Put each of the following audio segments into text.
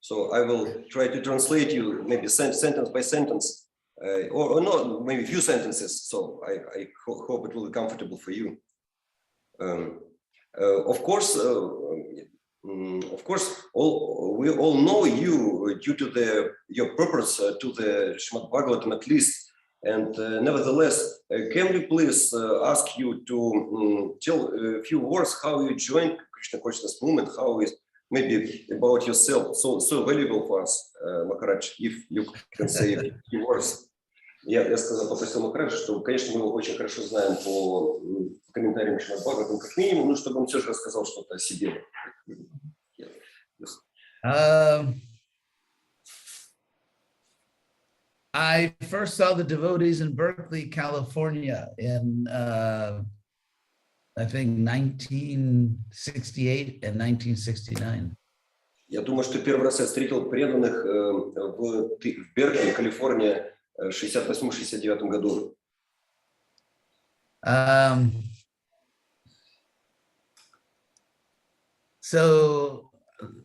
So I will try to translate you maybe sentence by sentence, or not, maybe a few sentences. So I hope it will be comfortable for you. Of course, we all know you due to your purpose to the Srimad Bhagavatam at least. And nevertheless, can we please ask you to tell a few words how you joined Krishna consciousness movement, how is maybe about yourself, so valuable for us, Maharaj, if you can say a few words. Я попросил Махараджа, что, конечно, мы его очень хорошо знаем по комментариям Шримад Бхагаватам, как минимум, но чтобы он все же рассказал что-то о себе. I first saw the devotees in Berkeley, California in, I think, 1968 and 1969. Я думаю, что первый раз я встретил преданных в Беркли, Калифорния, в 68-69 году. So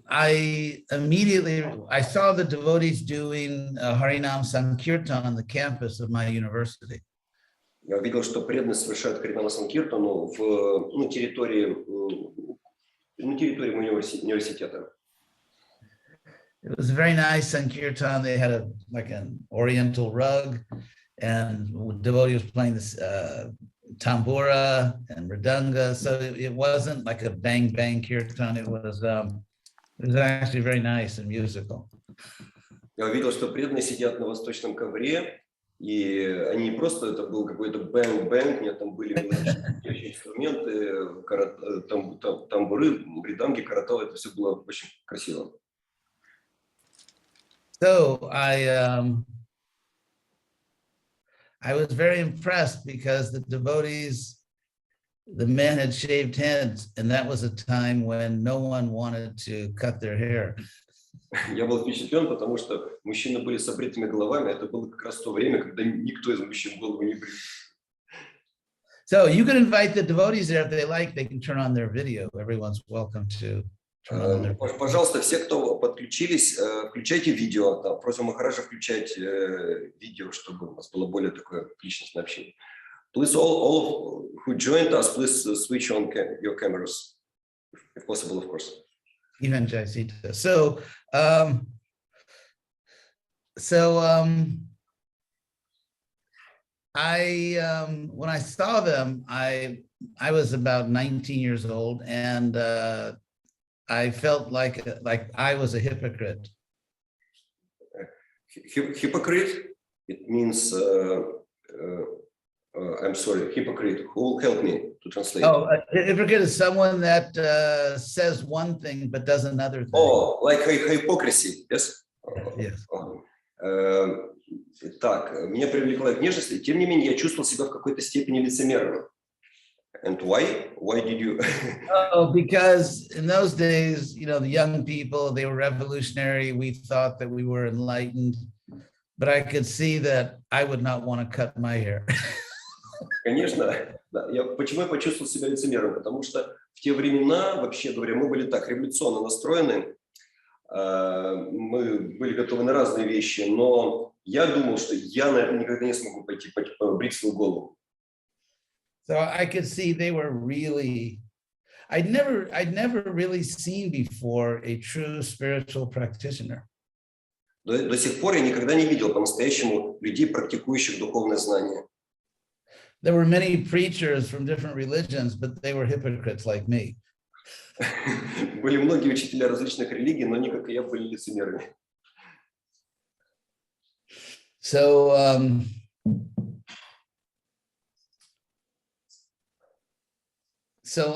I saw the devotees doing Harinam Sankirtan on the campus of my university. Я увидел, что преданные совершают Харинама Санкиртану в территории моего университета. It was a very nice Sankirtan. They had like an oriental rug, and devotees playing this tambura and mridanga. So it wasn't like a bang bang kirtan. It was actually very nice and musical. Я увидел, что преданные сидят на восточном ковре, и они не просто, это был какой-то бэнг-бэнг, у меня там были инструменты, тамбуры, мриданги, каратал, это все было очень красиво. So I was very impressed because the devotees, the men had shaved heads, and that was a time when no one wanted to cut their hair. Я был впечатлен, потому что мужчины были с обритыми головами. Это было как раз то время, когда никто из мужчин голову не брил. So you can invite the devotees there if they like. They can turn on their video. Everyone's welcome to turn on their video. Пожалуйста, все, кто подключились, включайте видео. Просим Махараджа включать видео, чтобы у нас было более такое личностное общение. Please, all who joined us, please switch on your cameras, if possible, of course. Even Jaisita. So when I saw them, I was about 19 years old, and I felt like I was a hypocrite. Hypocrite? It means I'm sorry, hypocrite. Who will help me to translate? Oh, a hypocrite is someone that says one thing but does another thing. Oh, like hypocrisy, yes? Yes. Так, меня привлекла их внешность, и тем не менее я чувствовал себя в какой-то степени лицемерным. And why? Why did you? Oh, because in those days, you know, the young people, they were revolutionary. We thought that we were enlightened, but I could see that I would not want to cut my hair. Конечно, да. Почему я почувствовал себя лицемером? Потому что в те времена, вообще говоря, мы были так революционно настроены, мы были готовы на разные вещи, но я думал, что я, наверное, никогда не смогу пойти побрить свою голову. So I could see they were really, I'd never really seen before a true spiritual practitioner. До сих пор я никогда не видел по-настоящему людей, практикующих духовное знание. There were many preachers from different religions, but they were hypocrites like me. Были многие учителя различных религий, но они, как и я, были лицемерами. So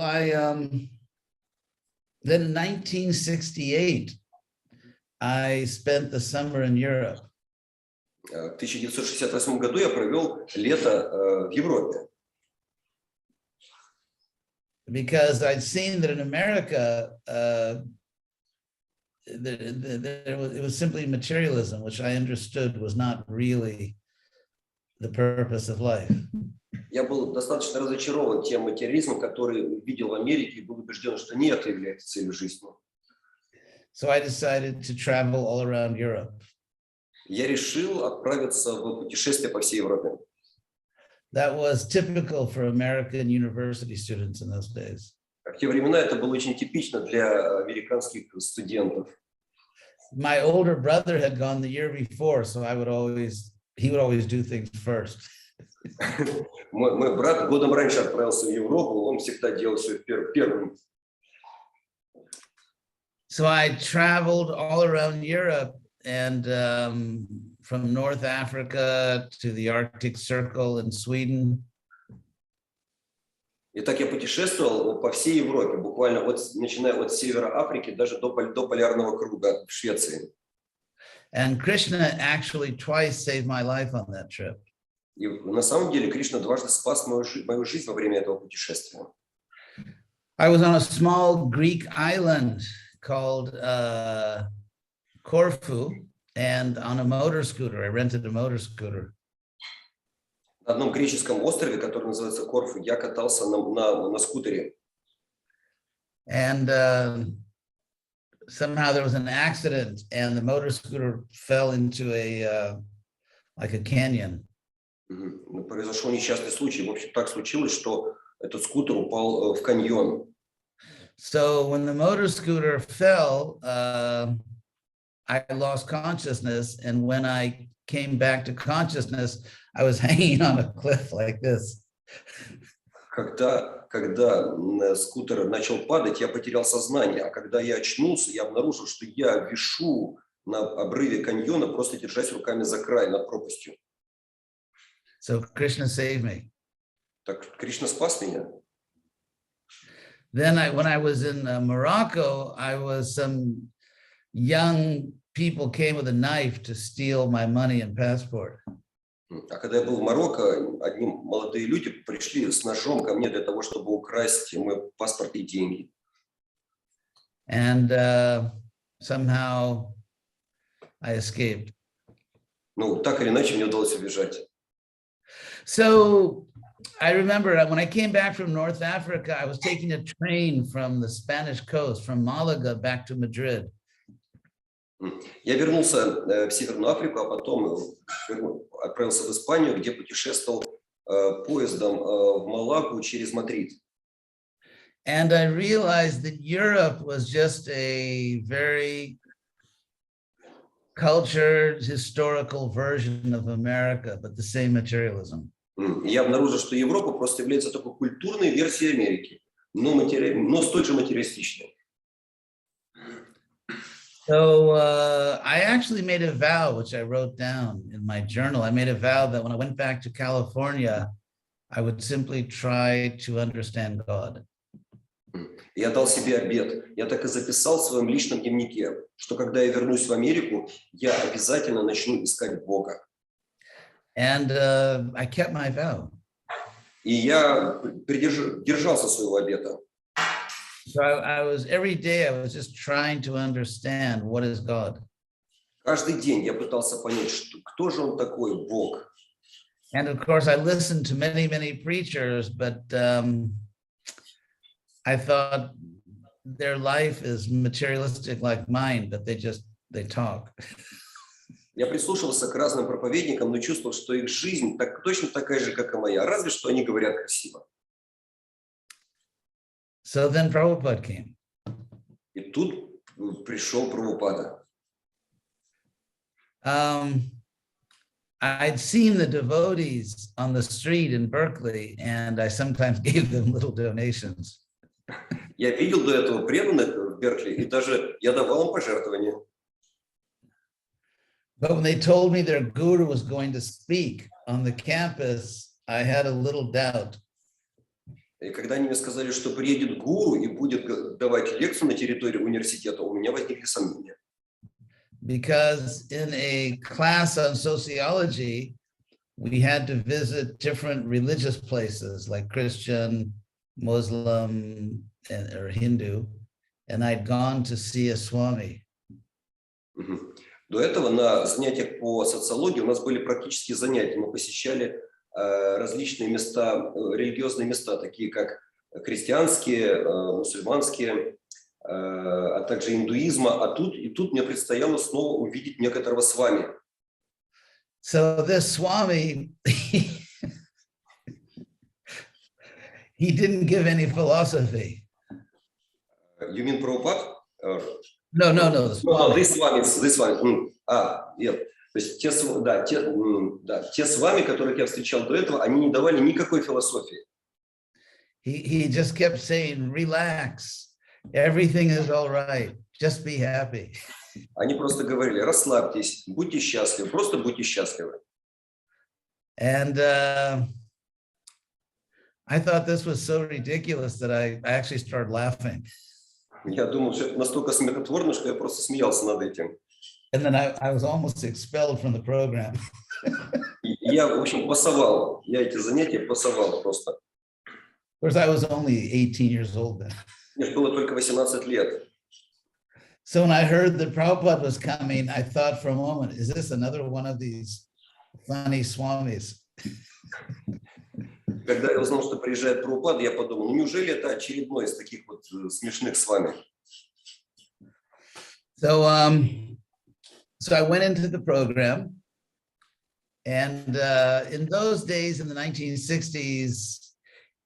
I then in 1968 I spent the summer in Europe. В 1968 году я провел лето в Европе. Because I'd seen that in America, it was simply materialism, which I understood was not really the purpose of life. Я был достаточно разочарован тем материализмом, который видел в Америке, и был убежден, что не это является целью жизни. So I decided to travel all around Europe. Я решил отправиться в путешествие по всей Европе. That was typical for American university students in those days. В те времена это было очень типично для американских студентов. My older brother had gone the year before, so he would always do things first. Мой брат годом раньше отправился в Европу, он всегда делал все первым. So I traveled all around Europe and from North Africa to the Arctic Circle in Sweden. Итак, я путешествовал по всей Европе, буквально начиная от севера Африки даже до полярного круга в Швеции. And Krishna actually twice saved my life on that trip. И на самом деле Кришна дважды спас мою жизнь во время этого путешествия. I was on a small Greek island called Corfu, and on a motor scooter. I rented a motor scooter. На одном греческом острове, который называется Корфу, я катался на скутере. And somehow there was an accident, and the motor scooter fell into like a canyon. Произошел несчастный случай. В общем, так случилось, что этот скутер упал в каньон. So when the motor scooter fell, I lost consciousness, and when I came back to consciousness, I was hanging on a cliff like this. Когда скутер начал падать, я потерял сознание, а когда я очнулся, я обнаружил, что я вишу на обрыве каньона, просто держась руками за край над пропастью. So Krishna saved me. Так Кришна спас меня. Then when I was in Morocco, some young people came with a knife to steal my money and passport. А когда я был в Марокко, одни молодые люди пришли с ножом ко мне для того, чтобы украсть мой паспорт и деньги. And somehow I escaped. Ну, так или иначе, мне удалось убежать. So I remember when I came back from North Africa, I was taking a train from the Spanish coast, from Malaga back to Madrid. Я вернулся в Северную Африку, а потом отправился в Испанию, где путешествовал поездом в Малагу через Мадрид. And I realized that Europe was just a very cultured, historical version of America, but the same materialism. Я обнаружил, что Европа просто является такой культурной версией Америки, но столь же материалистичной. So I actually made a vow, which I wrote down in my journal. I made a vow that when I went back to California, I would simply try to understand God. Я дал себе обет. Я так и записал в своем личном дневнике, что когда я вернусь в Америку, я обязательно начну искать Бога. And I kept my vow. И я держался своего обета. So every day I was just trying to understand what is God. Каждый день я пытался понять, кто же он такой, Бог. And of course I listened to many preachers, but I thought their life is materialistic like mine, but they talk. Я прислушивался к разным проповедникам, но чувствовал, что их жизнь точно такая же, как и моя, разве что они говорят красиво. So then Prabhupada came. И тут пришел Прабхупада. I'd seen the devotees on the street in Berkeley, and I sometimes gave them little donations. Я видел до этого преданных в Беркли, и даже я давал им пожертвования. But when they told me their guru was going to speak on the campus, I had a little doubt. И когда они мне сказали, что приедет гуру и будет давать лекцию на территории университета, у меня возникли сомнения. Because in a class on sociology, we had to visit different religious places like Christian, Muslim, or Hindu, and I'd gone to see a Swami. До этого на занятиях по социологии у нас были практические занятия. Мы посещали различные места, религиозные места, такие как христианские, мусульманские, а также индуизма, и тут мне предстояло снова увидеть некоторого с вами. So this Swami, he didn't give any philosophy. You mean Prabhupada? No, the Swami. This one. Нет. То есть те с вами, которых я встречал до этого, они не давали никакой философии. He just kept saying, relax, everything is all right, just be happy. Они просто говорили, расслабьтесь, будьте счастливы, просто будьте счастливы. And I thought this was so ridiculous that I actually started laughing. Я думал, что это настолько смехотворно, что я просто смеялся над этим. And then I was almost expelled from the program. Я, в общем, пасовал. Я эти занятия пасовал просто. Of course, I was only 18 years old then. Мне было только 18 лет. So when I heard that Prabhupada was coming, I thought for a moment, is this another one of these funny swamis? Когда я узнал, что приезжает Прабхупада, я подумал, неужели это очередной из таких вот смешных с вами? So I went into the program, and in those days, in the 1960s,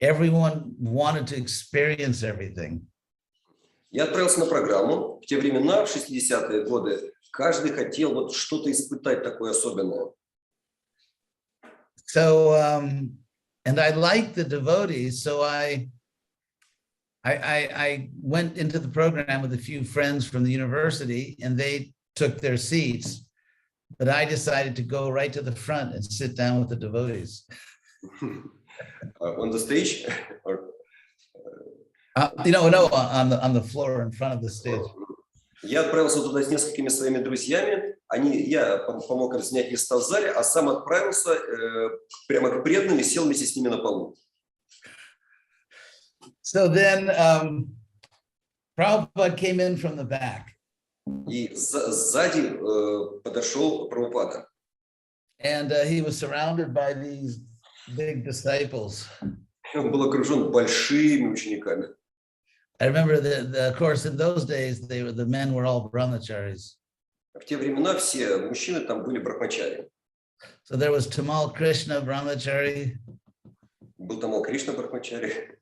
everyone wanted to experience everything. Я отправился на программу. В те времена, в 60-е годы, каждый хотел вот что-то испытать такое особенное. So, and I liked the devotees, so I went into the program with a few friends from the university, and they took their seats, but I decided to go right to the front and sit down with the devotees. On the stage? Or... No, on the floor in front of the stage. Я отправился туда с несколькими своими друзьями. Я помог им снять места в зале, а сам отправился прямо к преданным и сел вместе с ними на полу. So then Prabhupada came in from the back. И сзади подошел Прабхупада. And he was surrounded by these big disciples. Он был окружен большими учениками. I remember of course, in those days, the men were all brahmacharis. В те времена все мужчины там были брахмачари. So there was Tamal Krishna brahmachari. Был Тамал Кришна брахмачари.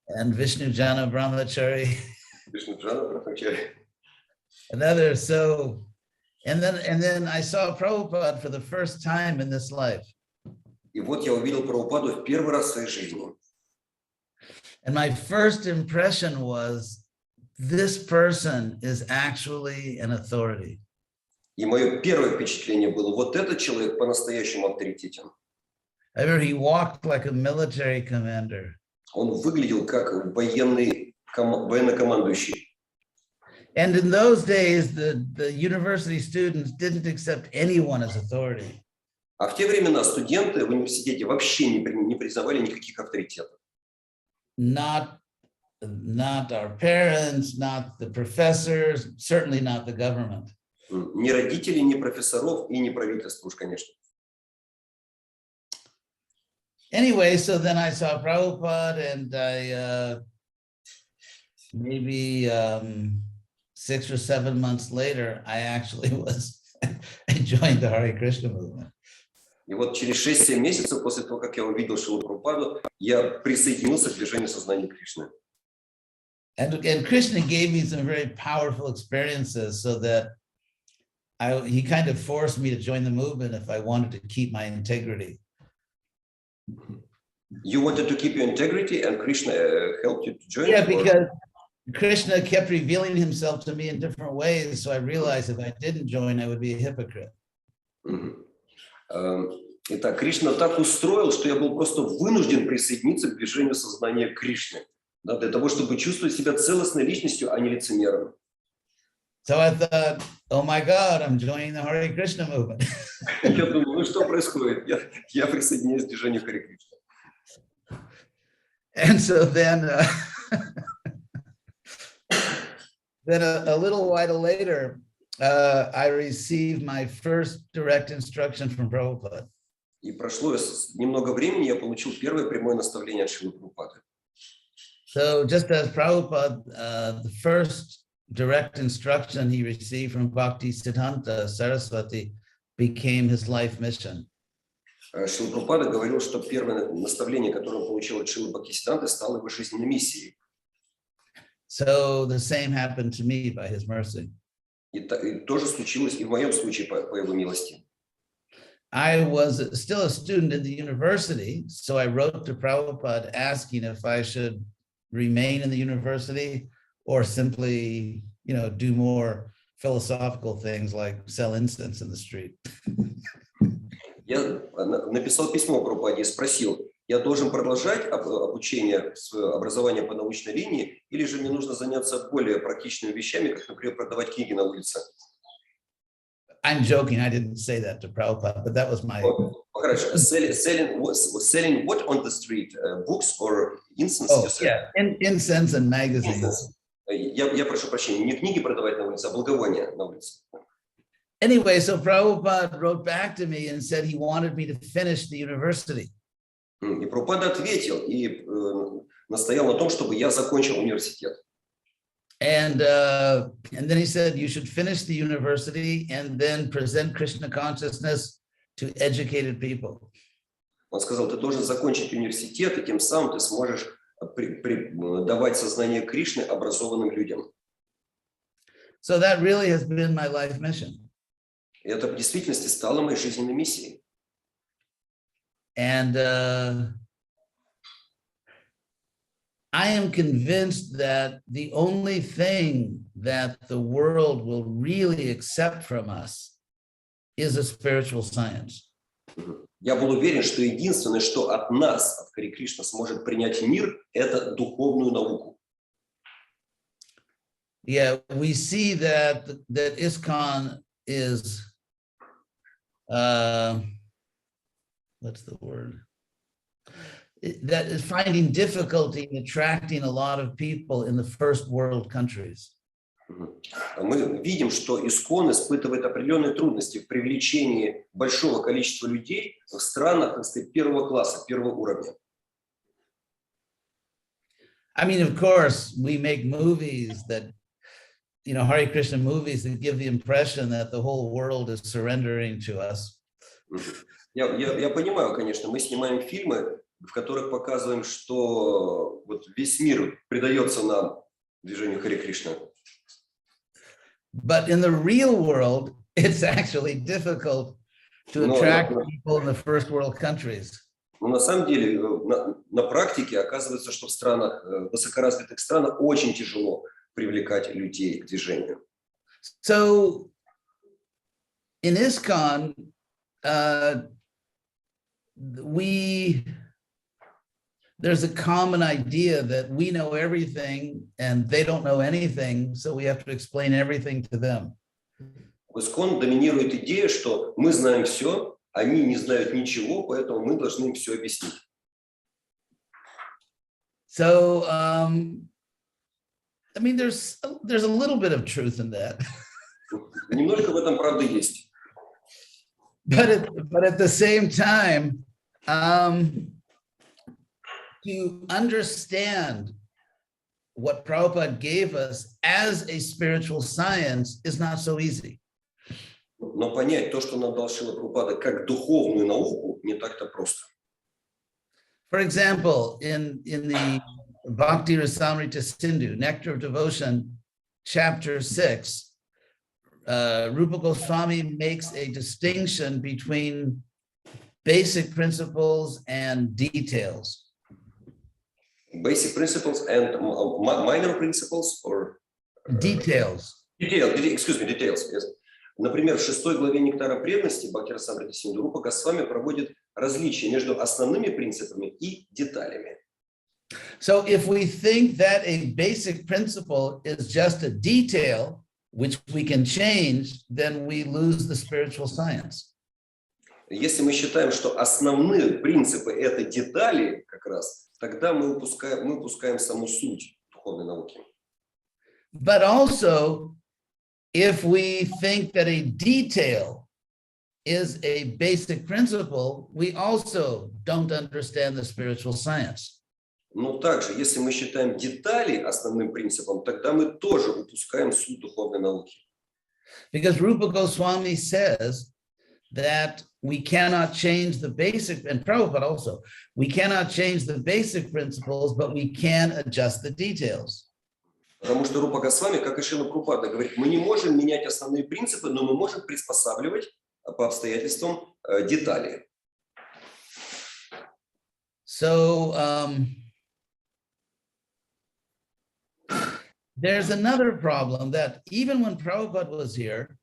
And Vishnu Jana brahmachari. Vishnu Jana брахмачари. And others. So, and then I saw Prabhupada for the first time in this life. И вот я увидел Прабхупаду в первый раз в своей жизни. And my first impression was, this person is actually an authority. И мое первое впечатление было, вот этот человек по-настоящему авторитетен. I remember he walked like a military commander. Он выглядел как военнокомандующий. And in those days, the university students didn't accept anyone as authority. А в те времена студенты в университете вообще не признавали никаких авторитетов. Not our parents, not the professors, certainly not the government. Ни родителей, ни профессоров и ни правительства уж, конечно. Anyway, so then I saw Prabhupada, and I maybe 6 or 7 months later, I actually I joined the Hare Krishna movement. И вот через 6-7 месяцев после того, как я увидел Шрилу Прабхупаду, я присоединился к движению сознания Кришны. And Krishna gave me some very powerful experiences, so that he kind of forced me to join the movement if I wanted to keep my integrity. You wanted to keep your integrity, and Krishna helped you to join? Yeah, because Krishna kept revealing himself to me in different ways, so I realized if I didn't join, I would be a hypocrite. Итак, Кришна так устроил, что я был просто вынужден присоединиться к движению сознания Кришны, да, для того, чтобы чувствовать себя целостной личностью, а не лицемером. So I thought, oh my God, I'm joining the Hare Krishna movement. Я думаю, ну что происходит? Я присоединяюсь к движению Харе Кришна. And so then a little while later, I received my first direct instruction from Prabhupada. И прошло немного времени, я получил первое прямое наставление от Шрилы Прабхупады. So just as Prabhupada, the first direct instruction he received from Bhakti Siddhanta Saraswati became his life mission. Шрила Прабхупада говорил, что первое наставление, которое он получил от Шрилы Бхактисиданты, стало его жизненной миссией. So the same happened to me by his mercy. И тоже случилось и в моем случае по его милости. I was still a student in the university, so I wrote to Prabhupada asking if I should remain in the university or simply, do more philosophical things like sell incense in the street. Я написал письмо Прабхупаде и спросил, я должен продолжать обучение, образование по научной линии, или же мне нужно заняться более практичными вещами, как, например, продавать книги на улице? I'm joking, I didn't say that to Prabhupada, but that was my... Хорошо. Selling what on the street? Books or incense? Oh, yeah, incense and magazines. Я прошу прощения, не книги продавать на улице, а благовония на улице. Anyway, so Prabhupada wrote back to me and said he wanted me to finish the university. И Прабхупада ответил и настоял на том, чтобы я закончил университет. And then he said you should finish the university and then present Krishna consciousness to educated people. Он сказал, ты должен закончить университет, и тем самым ты сможешь давать сознание Кришны образованным людям. So that really has been my life mission. И это в действительности стало моей жизненной миссией. And I am convinced that the only thing that the world will really accept from us is a spiritual science. Я был уверен, что единственное, что от нас, от Хари Кришна, сможет принять мир, это духовную науку. Yeah, we see that ISKCON is, what's the word? That is finding difficulty in attracting a lot of people in the first world countries. Мы видим, что ИСККОН испытывает определенные трудности в привлечении большого количества людей в странах, так сказать, первого класса, первого уровня. I mean, of course, we make movies that, Hare Krishna movies that give the impression that the whole world is surrendering to us. Я понимаю, конечно, мы снимаем фильмы, в которых показываем, что вот весь мир предается нам, движению Харе Кришна. But in the real world, it's actually difficult to attract people in the first world countries. Но на самом деле, на практике оказывается, что в странах, высокоразвитых странах очень тяжело привлекать людей к движению. So in ISKCON, there's a common idea that we know everything and they don't know anything, so we have to explain everything to them. В ИСККОН доминирует идея, что мы знаем все, они не знают ничего, поэтому мы должны им все объяснить. So, I mean, there's a little bit of truth in that. Немножко в этом правда есть. But at the same time, to understand what Prabhupada gave us as a spiritual science is not so easy. Но понять то, что нам дал Шрила Прабхупада, как духовную науку, не так-то просто. For example, in the Bhakti Rasamrita Sindhu, Nectar of Devotion, chapter 6, Rupa Goswami makes a distinction between basic principles and details. Basic principles and minor principles, or details. Details. Yes. Например, в 6 главе Нектара преданности Бхакти Расамрита Синду Рупа Госвами проводит различия между основными принципами и деталями. So if we think that a basic principle is just a detail which we can change, then we lose the spiritual science. Если мы считаем, что основные принципы это детали, как раз, тогда мы упускаем саму суть духовной науки. But also, if we think that a detail is a basic principle, we also don't understand the spiritual science. Но также, если мы считаем детали основным принципом, тогда мы тоже упускаем суть духовной науки. Because Rupa Goswami says that we cannot change the basic, and Prabhupada also, we cannot change the basic principles, but we can adjust the details. Потому что Рупа Госвами, как и Шрила Прабхупада, говорит, мы не можем менять основные принципы, но мы можем приспосабливать по обстоятельствам детали. So there's another problem that even when Prabhupada was here,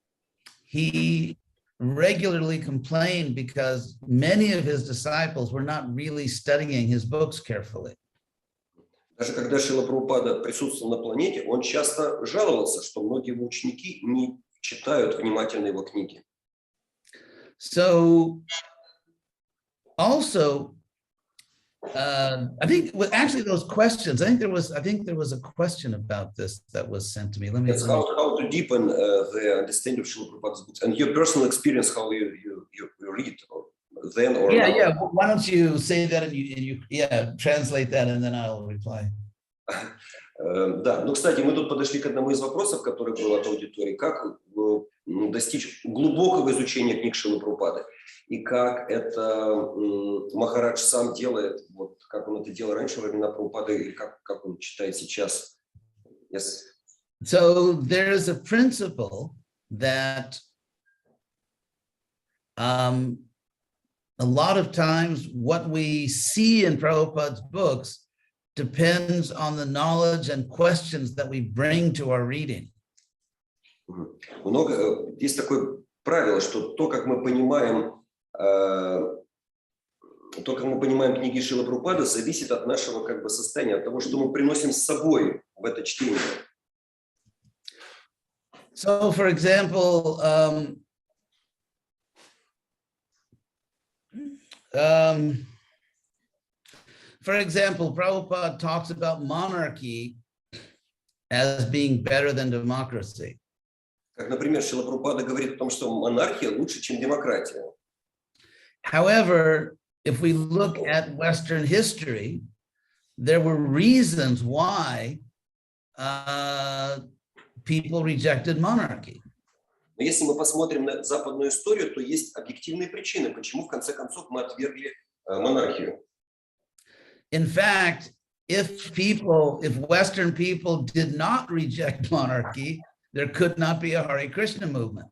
he regularly complained because many of his disciples were not really studying his books carefully. Даже когда Шрила Прабхупада присутствовал на планете, он часто жаловался, что многие его ученики не читают внимательно его книги. So also, I think actually those questions, I think there was a question about this that was sent to me. Let me. That's how to deepen the understanding of Srila Prabhupada's books and your personal experience, how you read then or Yeah, now. yeah. Why don't you say that and you translate that and then I'll reply. Да, ну, кстати, мы тут подошли к одному из вопросов, который был от аудитории, как достичь глубокого изучения книг Шрилы Прабхупады, и как это Махарадж сам делает, вот как он это делал раньше во времена Прабхупады, или как он читает сейчас. Yes. So there is a principle that a lot of times what we see in Prabhupada's books depends on the knowledge and questions that we bring to our reading. Есть такое правило, что то, как мы понимаем книги Шрилы Прабхупады, зависит от нашего как бы состояния, от того, что мы приносим с собой в это чтение. So, for example, Prabhupada talks about monarchy as being better than democracy. Как, например, Шрила Прабхупада говорит о том, что монархия лучше, чем демократия. However, if we look at Western history, there were reasons why people rejected monarchy. Но если мы посмотрим на западную историю, то есть объективные причины, почему в конце концов мы отвергли монархию. In fact, if Western people did not reject monarchy, there could not be a Hare Krishna movement.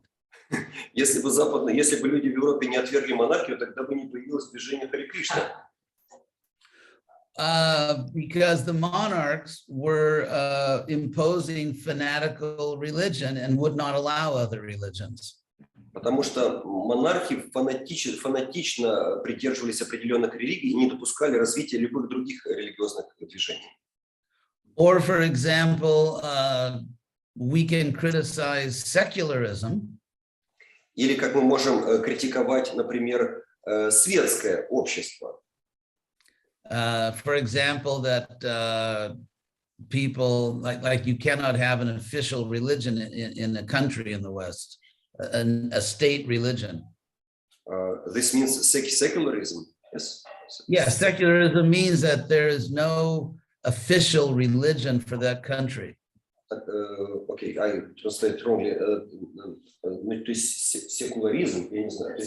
Если бы люди в Европе не отвергли монархию, тогда бы не появилось движение Харе Кришна. Because the monarchs were imposing fanatical religion and would not allow other religions. Потому что монархи фанатично придерживались определенных религий и не допускали развития любых других религиозных движений. Or, for example, we can criticize secularism. Или как мы можем критиковать, например, светское общество. For example, that people like you cannot have an official religion in a country in the West, a state religion. This means secularism. Yes. Yeah, secularism means that there is no official religion for that country. Okay, I translate wrongly. То есть секуляризм, я не знаю.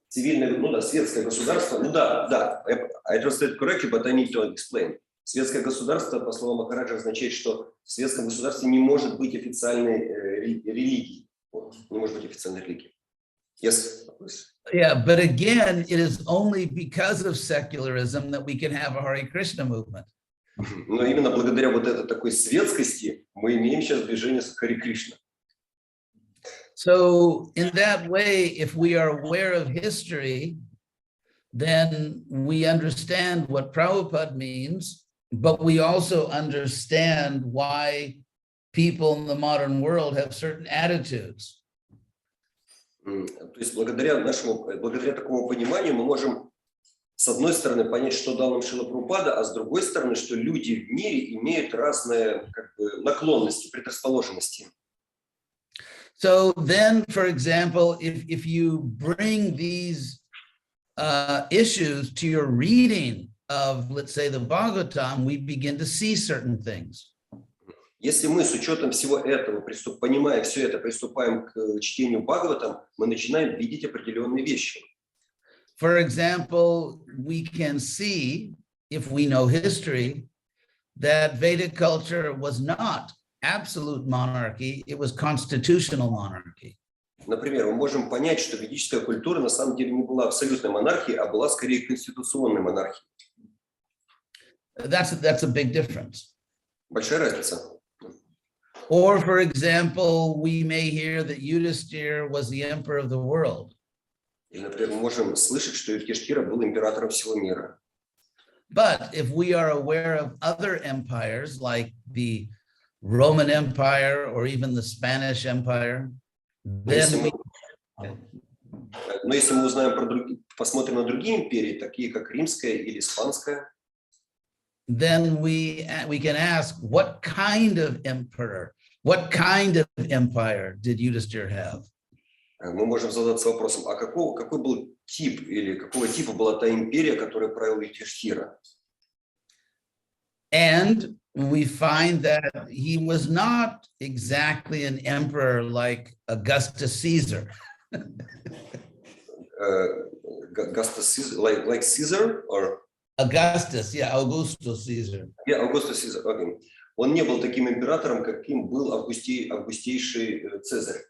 Цивильное, ну да, светское государство. Ну да. I translate correctly, but I need to explain. Светское государство, по словам Махараджа, означает, что в светском государстве не может быть официальной религии. Не может быть официальной религии. Yes. Yeah, but again, it is only because of secularism that we can have a Hare Krishna movement. Но именно благодаря вот этой такой светскости мы имеем сейчас движение Харе Кришна. So in that way, if we are aware of history, then we understand what Prabhupada means, but we also understand why people in the modern world have certain attitudes. То есть благодаря такому пониманию мы можем с одной стороны понять, что дал нам Шрила Прабхупада, а с другой стороны, что люди в мире имеют разные как бы наклонности, предрасположенности. So then, for example, if you bring these issues to your reading of, let's say, the Bhagavatam, we begin to see certain things. Если мы с учетом всего этого, понимая все это, приступаем к чтению Бхагаватам, мы начинаем видеть определенные вещи. For example, we can see, if we know history, that Vedic culture was not absolute monarchy, it was constitutional monarchy. Например, мы можем понять, что ведическая культура на самом деле не была абсолютной монархией, а была скорее конституционной монархией. That's a big difference. Большая разница. Or, for example, we may hear that Yudhisthira was the emperor of the world. Или, например, мы можем слышать, что Юдхиштхира был императором всего мира. But if we are aware of other empires like the Roman Empire or even the Spanish Empire, then we... Но если мы узнаем про другие, посмотрим на другие империи, такие как Римская или Испанская, then we can ask, what kind of emperor, what kind of empire did Yudhisthira have? мы можем задаться вопросом, а какой был тип или какого типа была та империя, которая правил Юдхиштхира? And we find that he was not exactly an emperor like Augustus Caesar. Augustus Caesar, like Caesar, or Augustus, yeah, Augustus Caesar. Yeah, Augustus Caesar. Okay. Он не был таким императором, каким был августейший Цезарь.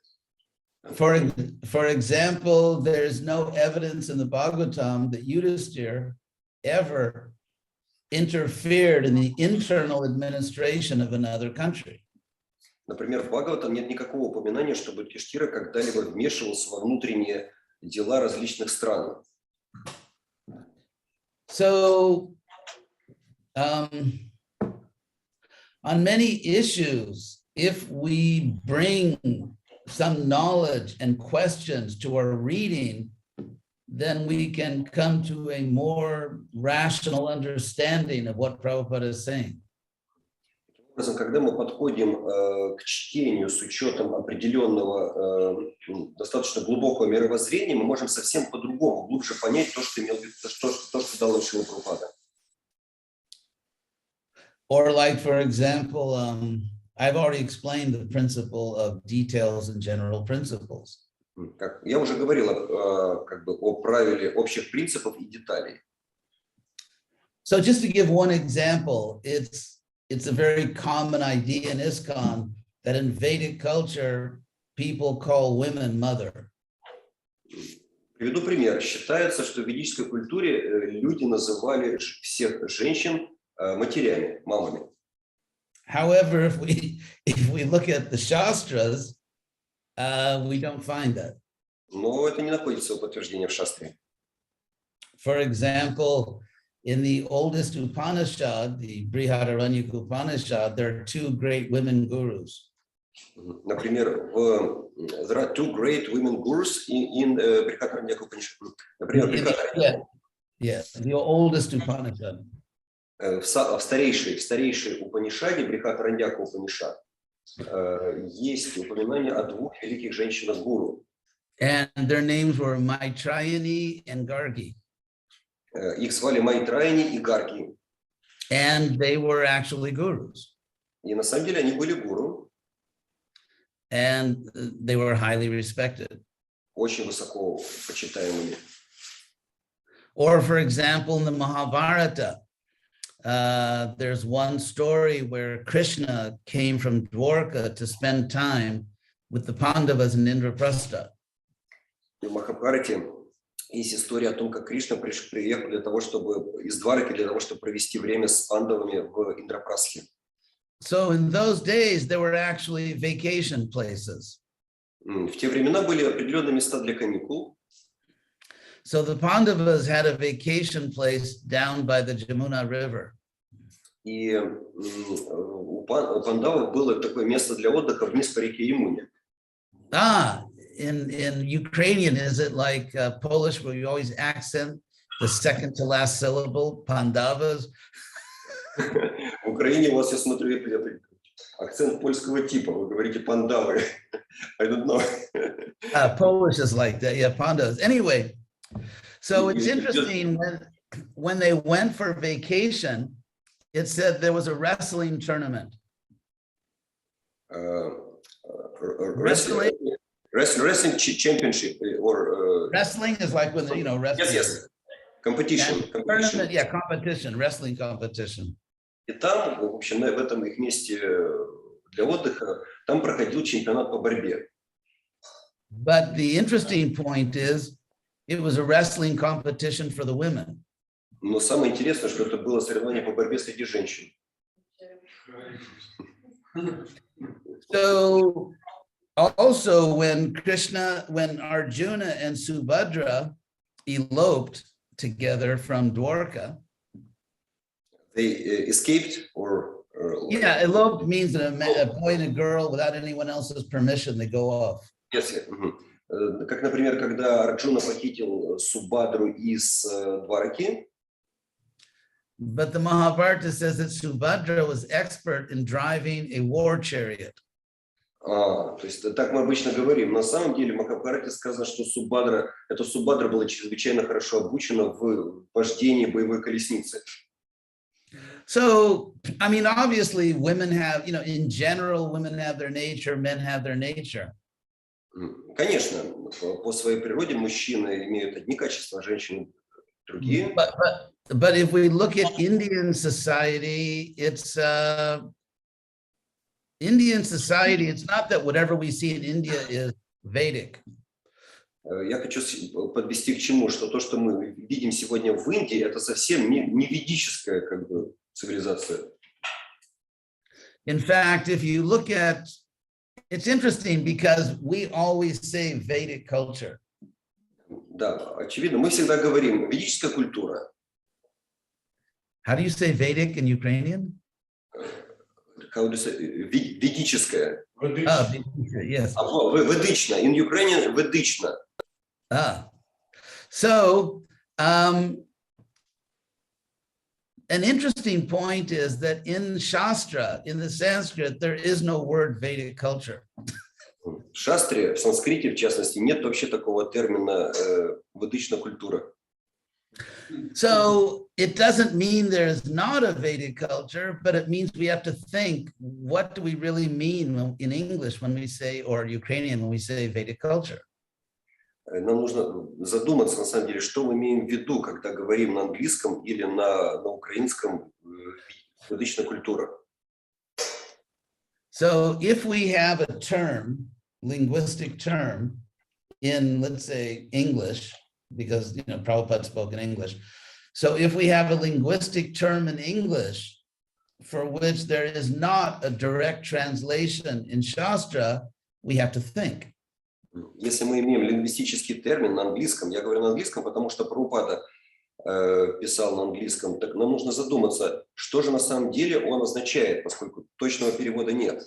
For example, there is no evidence in the Bhagavatam that Yudhisthira ever interfered in the internal administration of another country. Например, в Бхагаватам нет никакого упоминания, чтобы Юдхиштхира когда-либо вмешивался во внутренние дела различных стран. So, on many issues, if we bring some knowledge and questions to our reading, then we can come to a more rational understanding of what Prabhupada is saying. Когда мы подходим к чтению с учетом определенного, достаточно глубокого мировоззрения, мы можем совсем по-другому, глубже понять то, что имел, то, что дал нам Шрила Прабхупада. Or like, for example, I've already explained the principle of details and general principles. Я уже говорил о правиле общих принципов и деталей. So just to give one example, it's a very common idea in ISKCON that in Vedic culture, people call women mother. Приведу пример. Считается, что в ведической культуре люди называли всех женщин матерями, мамами. However, if we look at the Shastras, we don't find that. Но это не находится подтверждения в шастре. For example, in the oldest Upanishad, the Brihadaranyaka Upanishad, there are two great women gurus. Например, there are two great women gurus in Brihadaranyaka Upanishad. Например, Yes, the oldest Upanishad. В старейшей Упанишаде, Брихадарanyака Упанишад, есть упоминание о двух великих женщинах-гуру. And their names were Maitrayani and Gargi. Их звали Майтраяни и Гарги. And they were actually gurus. И на самом деле они были гуру. And they were highly respected. Очень высоко почитаемыми. Or, for example, in the Mahabharata, there's one story where Krishna came from Dwarka to spend time with the Pandavas in Indraprastha. В Махабхарате есть история о том, как Кришна приехал для того, чтобы из Двараки, для того, чтобы провести время с пандавами в Индрапрастхе. So in those days, there were actually vacation places. В те времена были определенные места для каникул. So the Pandavas had a vacation place down by the Jamuna River. И у пандавов было такое место для отдыха вниз по реке Ямуне. In Ukrainian, is it like Polish where you always accent the second to last syllable, Pandavas? В Украине у вас, я смотрю, акцент польского типа. Вы говорите пандавы. I don't know. Polish is like that, yeah, Pandavas. Anyway, so it's interesting when they went for vacation, it said there was a wrestling tournament. Wrestling, wrestling championship or Wrestling is like when, wrestling. yes, competition. Tournament, yeah, competition, wrestling competition. И там, в общем, в этом их месте для отдыха, там проходил чемпионат по борьбе. But the interesting point is, it was a wrestling competition for the women. Но самое интересное, что это было соревнование по борьбе среди женщин. So also when Arjuna and Subhadra eloped together from Dwarka. They escaped or yeah, eloped means that a boy and a girl without anyone else's permission, they go off. Yes, как, например, когда Арджуна похитил Субадру из Двараки. But the Mahabharata says that Subhadra was expert in driving a war chariot. То есть так мы обычно говорим. На самом деле в Махабхарате сказано, что Субадра была чрезвычайно хорошо обучена в вождении боевой колесницы. So, I mean, obviously women have, in general, women have their nature, men have their nature. Конечно, по своей природе мужчины имеют одни качества, женщины другие. But if we look at Indian society, it's not that whatever we see in India is Vedic. Я хочу подвести к чему, что то, что мы видим сегодня в Индии, это совсем не ведическая цивилизация. In fact, if you look at, it's interesting because we always say Vedic culture. Да, очевидно, мы всегда говорим ведическая культура. How do you say Vedic in Ukrainian? How do you say? Ведическая. Yes. Ведична. In Ukrainian, ведична. So, an interesting point is that in Shastra, in the Sanskrit, there is no word Vedic culture. В шастре, в санскрите, в частности, нет вообще такого термина ведична культура. So it doesn't mean there's not a Vedic culture, but it means we have to think, what do we really mean in English when we say, or Ukrainian when we say Vedic culture? Нам нужно задуматься, на самом деле, что мы имеем в виду, когда говорим на английском или на украинском ведична культура. So if we have a term, linguistic term, in, let's say, English, because Prabhupada spoke in English. So if we have a linguistic term in English for which there is not a direct translation in Shastra, we have to think. Если мы имеем лингвистический термин на английском, я говорю на английском, потому что Прабхупада писал на английском, так нам нужно задуматься, что же на самом деле он означает, поскольку точного перевода нет.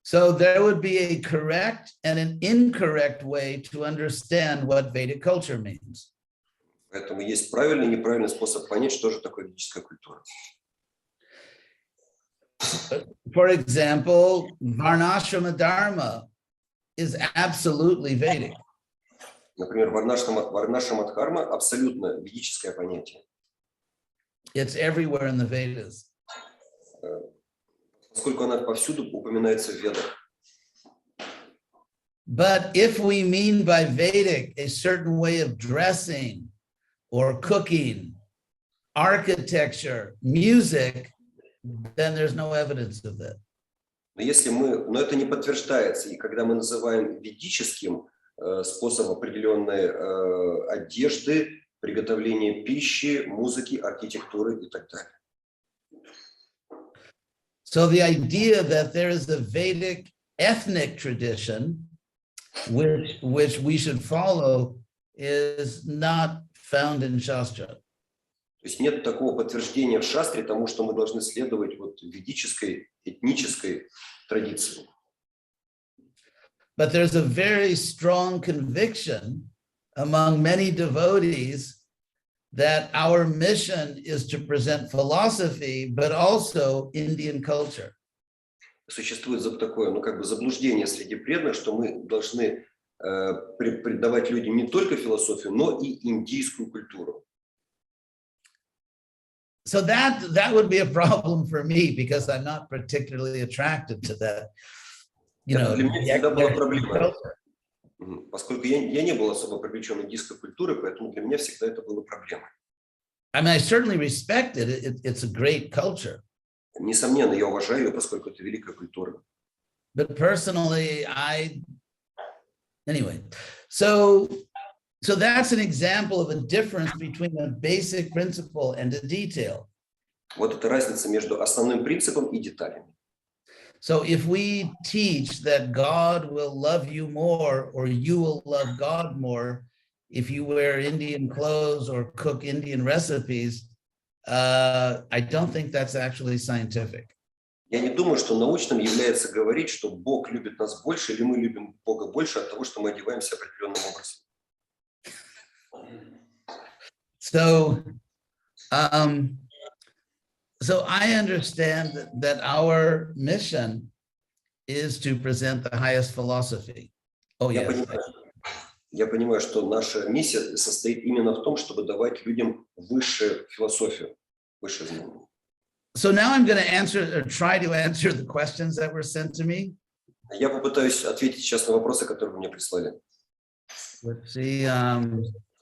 So there would be a correct and an incorrect way to understand what Vedic culture means. Поэтому есть правильный и неправильный способ понять, что же такое ведическая культура. For example, Varnashrama Dharma is absolutely Vedic. Например, Варнашрама Дхарма абсолютно ведическое понятие. It's everywhere in the Vedas. Поскольку она повсюду упоминается в Ведах. But if we mean by Vedic a certain way of dressing or cooking, architecture, music, then there's no evidence of that. Но это не подтверждается, и когда мы называем ведическим способ определенной одежды, приготовления пищи, музыки, архитектуры и так далее. So the idea that there is a Vedic ethnic tradition which we should follow is not found in Shastra. То есть нет такого подтверждения в шастре тому, что мы должны следовать ведической этнической традиции. But there's a very strong conviction among many devotees that our mission is to present philosophy, but also Indian culture. Существует такое, заблуждение среди преданных, что мы должны преподавать людям не только философию, но и индийскую культуру. So that would be a problem for me because I'm not particularly attracted to that. You know, Для меня всегда была проблема. culture. Поскольку я не был особо привлечен диско-культурой, поэтому для меня всегда это было проблемой. I mean, I certainly respect it. It's a great culture. Несомненно, я уважаю ее, поскольку это великая культура. But personally, anyway, so that's an example of a difference between a basic principle and a detail. Вот это разница между основным принципом и деталями. So if we teach that God will love you more or you will love God more if you wear Indian clothes or cook Indian recipes, I don't think that's actually scientific. Я не думаю, что научным является говорить, что Бог любит нас больше или мы любим Бога больше от того, что мы одеваемся определенным образом. So I understand that our mission is to present the highest philosophy. Oh, yes. Я понимаю, что наша миссия состоит именно в том, чтобы давать людям высшую философию, высшее знание. So now I'm going to try to answer the questions that were sent to me. Я попытаюсь ответить сейчас на вопросы, которые вы мне прислали. Let's see.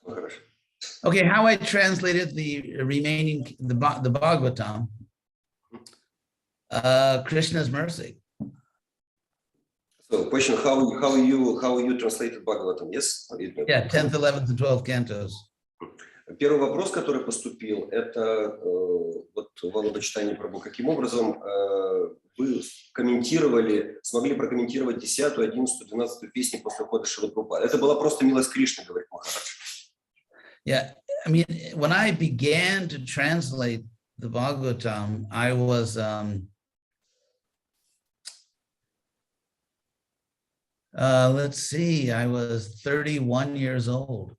Хорошо. Okay, how I translated the Bhagavatam, Krishna's mercy. So, question: how you translated Bhagavatam? Yes. Yeah, 10th, 11th, and 12th cantos. Первый вопрос, который поступил, это вот Волода читание Прабху. Каким образом вы смогли прокомментировать 10, 11, 12 песни после ухода Шрилы Прабхупады? Это была просто милость Кришны, говорит Махарадж. Yeah, I mean, when I began to translate the Bhagavatam, I was let's see, I was 31 years old.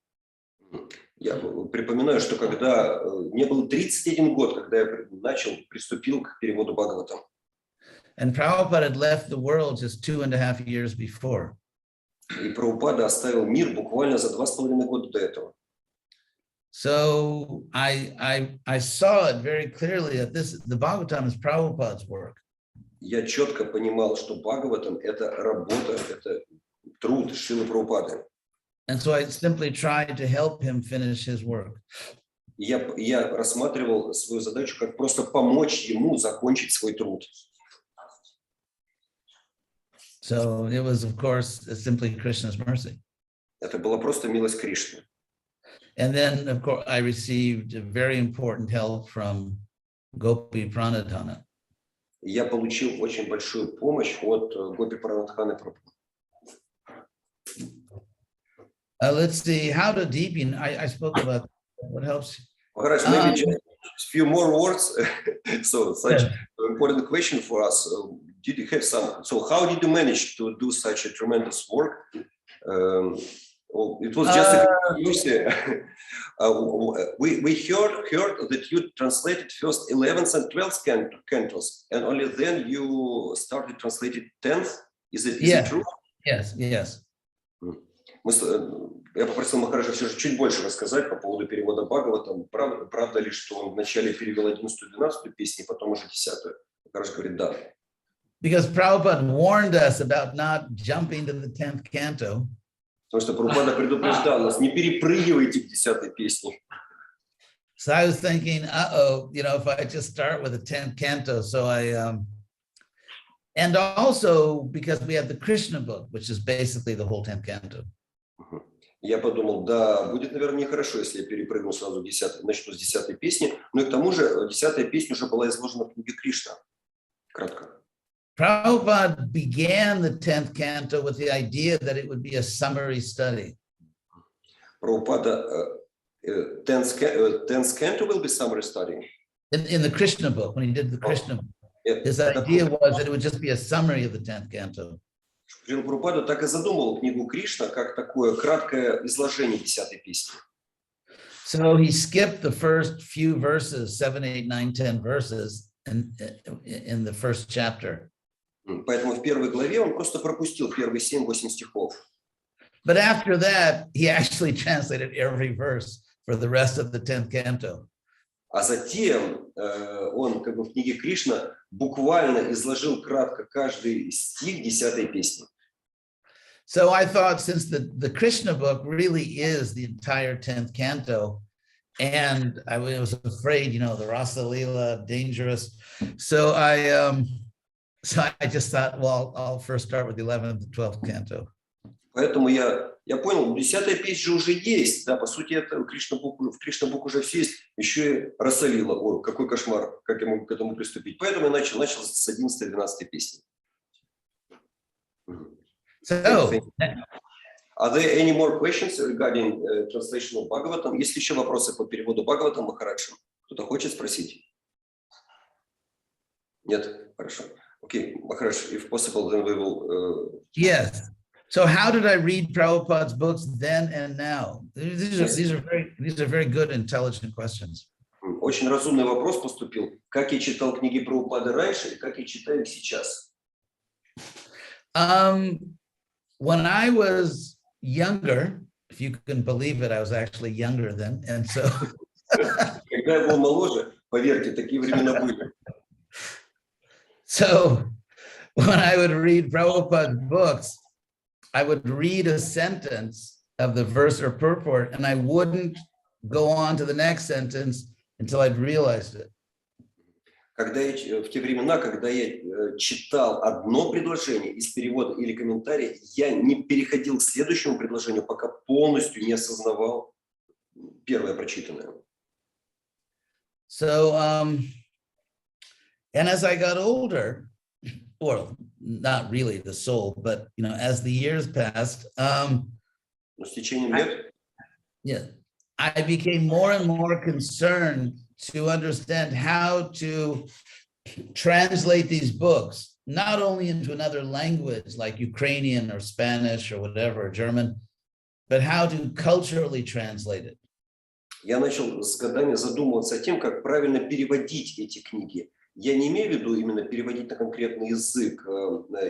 Я припоминаю, что когда мне было 31 год, когда я приступил к переводу Бхагаватам. And Prabhupada had left the world just 2.5 years before. И Прабхупада оставил мир буквально за 2,5 года до этого. So I saw it very clearly that the Bhagavatam is Prabhupada's work. Я четко понимал, что Бхагаватам — это работа, это труд Шрилы Прабхупады. And so I simply tried to help him finish his work. Я рассматривал свою задачу как просто помочь ему закончить свой труд. So it was, of course, simply Krishna's mercy. Это была просто милость Кришны. And then, of course, I received very important help from Gopi Pranadhana. Я получил очень большую помощь от Гопи Пранадханы Прабху. Let's see how to deepen. I spoke about what helps. Maharaj, maybe just a few more words. So such an important question for us. Did you have some? So how did you manage to do such a tremendous work? It was just a curiosity. We heard that you translated first 11th and 12th cantos, and only then you started translating 10th. Is it true? Yes. Я попросил Махараджа все же чуть больше рассказать по поводу перевода Бхагаватам. Правда ли, что он вначале перевел 11-12 песню, потом уже 10-ю? Махарадж говорит, да. Because Prabhupada warned us about not jumping to the 10th canto. Потому что Прабхупада предупреждал нас, не перепрыгивайте к 10-й песне. So I was thinking, if I just start with the 10th canto, so and also because we have the Krishna book, which is basically the whole 10th canto. Я подумал, да, будет, наверное, нехорошо, если я перепрыгну сразу начну с 10-й песни, но и к тому же 10-я песня уже была изложена в книге Кришна. Кратко. Prabhupada began the 10th canto with the idea that it would be a summary study. Prabhupada, 10th canto will be summary study. In the Krishna book, when he did the Krishna book, his idea was that it would just be a summary of the 10th canto. Шрила Прабхупада так и задумал книгу Кришна как такое краткое изложение 10-й песни. So he skipped the first few verses, 7, 8, 9, 10 verses in the first chapter. Поэтому в первой главе он просто пропустил первые 7-8 стихов. But after that, he actually translated every verse for the rest of the 10th canto. А затем он как бы в книге Кришна буквально изложил кратко каждый стих 10-й песни. So I thought, since the Krishna book really is the entire 10th canto, and I was afraid, the Rasa Leela, dangerous. So I just thought, well, I'll first start with the 11th and 12th canto. Поэтому я понял, 10-я песня же уже есть, да, по сути, это в Кришна-бук уже все есть, еще и Расалила, ой, какой кошмар, как я могу к этому приступить. Поэтому я начал с 11-12 песни. So, are there any more questions regarding translation of Bhagavatam? Есть ли еще вопросы по переводу Бхагаватам, Махараджи? Кто-то хочет спросить? Нет? Хорошо. Okay, Maharaj, if possible, then we will... Yes. So how did I read Prabhupada's books then and now? These are very good, intelligent questions. Очень разумный вопрос поступил. Как я читал книги Прабхупады раньше и как я читаю их сейчас? When I was younger, if you can believe it, I was actually younger then. And so... Когда я был моложе, поверьте, такие времена были. So when I would read Prabhupada's books, I would read a sentence of the verse or purport, and I wouldn't go on to the next sentence until I'd realized it. В те времена, когда я читал одно предложение из перевода или комментария, я не переходил к следующему предложению, пока полностью не осознавал первое прочитанное. So, and as I got older, well, not really the soul, but as the years passed, Но с течением лет, yeah, I became more and more concerned to understand how to translate these books, not only into another language like Ukrainian or Spanish or whatever, German, but how to culturally translate it. я начал с годами задумываться о том, как правильно переводить эти книги. Я не имею в виду именно переводить на конкретный язык,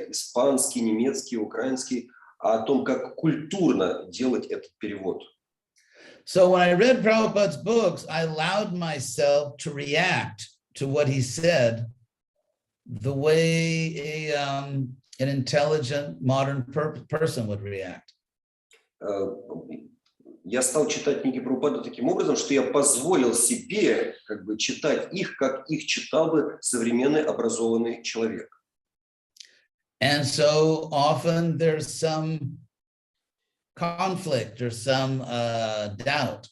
испанский, немецкий, украинский, а о том, как культурно делать этот перевод. So when I read Prabhupada's books, I allowed myself to react to what he said the way an intelligent modern person would react. Я стал читать книги Прабхупады таким образом, что я позволил себе как бы читать их, как их читал бы современный образованный человек. And so often there's some conflict or some doubt.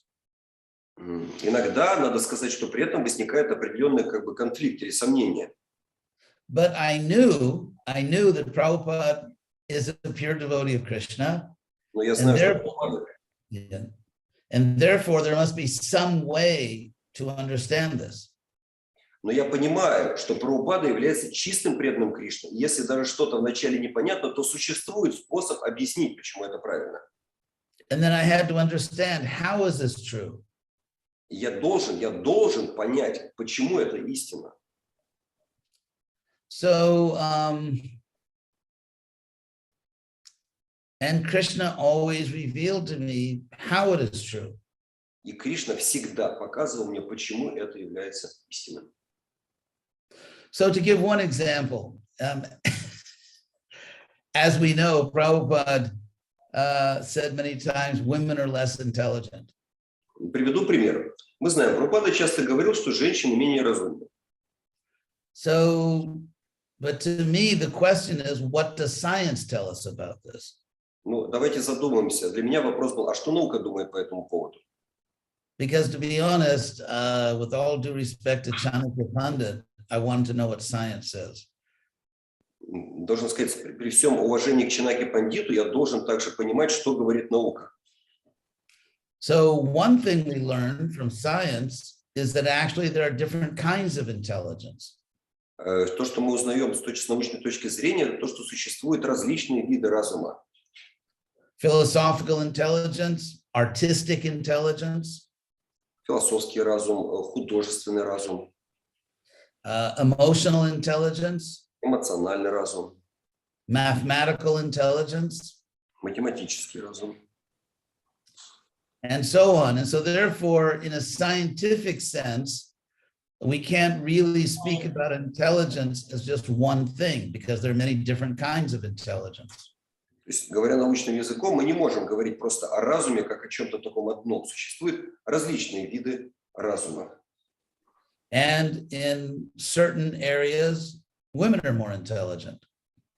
Иногда надо сказать, что при этом возникает определенный как бы конфликт или сомнение. But I knew that Prabhupada is a pure devotee of Krishna. Но я знаю, что and therefore there must be some way to understand this. Но я понимаю, что Прабхупада является чистым преданным Кришне. Если даже что-то вначале непонятно, то существует способ объяснить, почему это правильно. And then I had to understand, how is this true? Я должен понять, почему это истина. So, and Krishna always revealed to me how it is true. И Кришна всегда показывал мне, почему это является истиной. So to give one example, as we know, Prabhupada said many times, women are less intelligent. Приведу пример. Мы знаем, Прабхупада часто говорил, что женщины менее разумны. So, but to me, the question is, what does science tell us about this? Ну, давайте задумаемся. Для меня вопрос был, а что наука думает по этому поводу? Because to be honest, with all due respect to Chanakya Pandit, I wanted to know what science says. Должен сказать, при всем уважении к Чанаке Пандиту, я должен также понимать, что говорит наука. So one thing we learned from science is that actually there are different kinds of intelligence. То, что мы узнаем с научной точки зрения, это то, что существуют различные виды разума. Philosophical intelligence, artistic intelligence, Философский разум, художественный разум, emotional intelligence, эмоциональный разум, mathematical intelligence, математический разум. and so on. And so therefore, in a scientific sense, we can't really speak about intelligence as just one thing because there are many different kinds of intelligence. То есть, говоря научным языком, мы не можем говорить просто о разуме как о чем-то таком одном. Существуют различные виды разума. And in certain areas, women are more intelligent.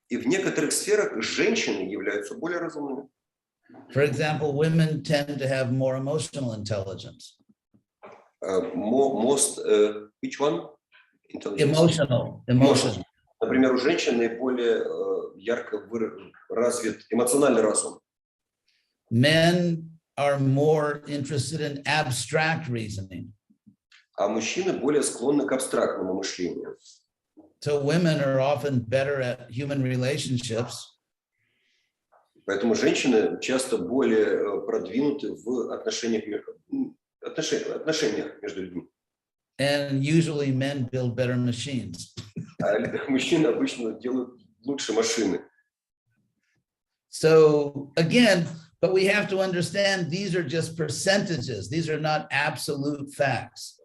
И в некоторых сферах женщины являются более разумными. For example, women tend to have more emotional intelligence. Which one? Emotional. Например, у женщин наиболее ярко развит эмоциональный разум. Men are more interested in abstract reasoning. А мужчины более склонны к абстрактному мышлению. So women are often better at human relationships. Поэтому женщины часто более продвинуты в отношениях между людьми. And usually men build better machines. А мужчины обычно делают лучше машины. So again, but we have to understand these are just percentages. These are not absolute facts.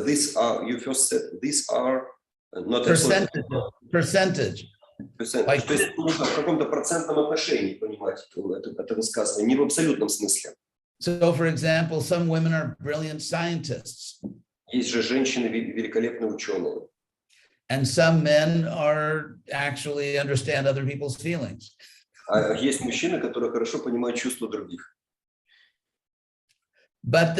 These are, you first said, these are not Percentage. То есть нужно в каком-то процентном отношении понимать это высказывание, не в абсолютном смысле. So, for example, some women are brilliant scientists. Есть же женщины великолепные ученые. And some men are actually understand other people's feelings. А есть мужчины, которые хорошо понимают чувства других. But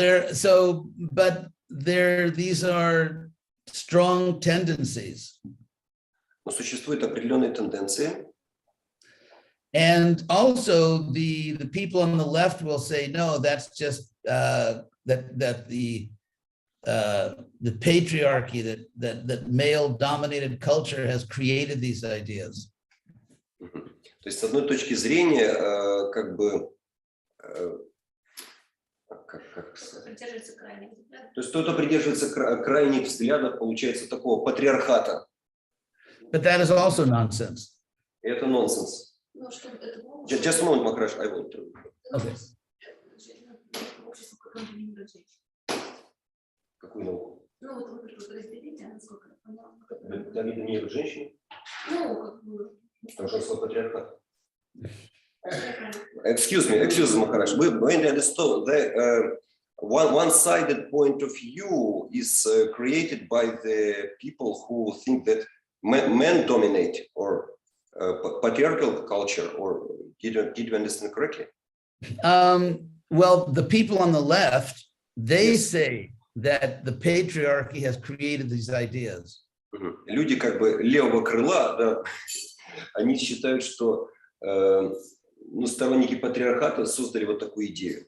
these are strong tendencies. Но существуют определенные тенденции. And also the people on the left will say, no, that's just that the patriarchy, that male-dominated culture has created these ideas. То есть с одной точки зрения, как бы, то есть кто-то придерживается крайних взглядов, получается, такого патриархата. But that is also nonsense. И это нонсенс. Just a moment, Maharaj, I want to. Okay. Какую науку? Ну, вот вы разделите, насколько я поняла. Давида не любит женщин? Ну, как бы. Потому что он свой патриархат. Excuse me, Maharaj. We understood that one-sided point of view is created by the people who think that men dominate or patriarchal culture, or did you understand correctly? Well, the people on the left, they say that the patriarchy has created these ideas. Люди как бы левого крыла, да, они считают, что сторонники патриархата создали вот такую идею.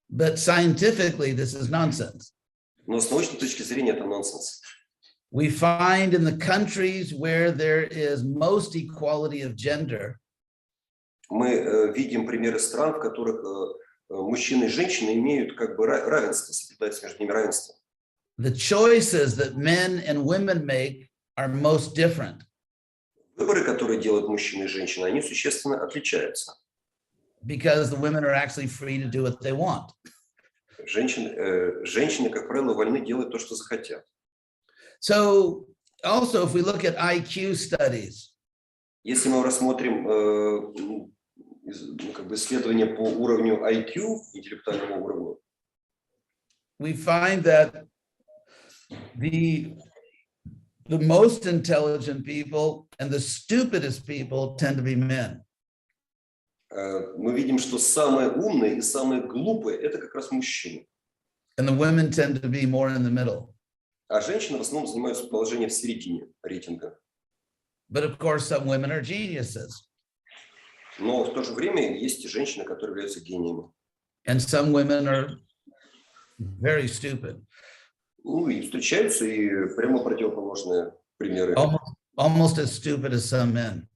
But scientifically, this is nonsense. Но с научной точки зрения это нонсенс. We find in the countries where there is most equality of gender, мы видим примеры стран, в которых мужчины и женщины имеют как бы равенство, соблюдается между ними равенство. The choices that men and women make are most different. Выборы, которые делают мужчины и женщины, они существенно отличаются. Because the women are actually free to do what they want. Женщины, как правило, вольны делать то, что захотят. So also, if we look at IQ studies, если мы рассмотрим как бы исследования по уровню IQ, интеллектуальному уровню, we find that the most intelligent people and the stupidest people tend to be men. Мы видим, что самые умные и самые глупые – это как раз мужчины. And the women tend to be more in the middle. А женщины в основном занимаются положением в середине рейтинга. But of course, some women are geniuses. Но в то же время есть и женщины, которые являются гениями. And some women are very stupid. Ну и встречаются и прямо противоположные примеры. Almost as stupid as some men.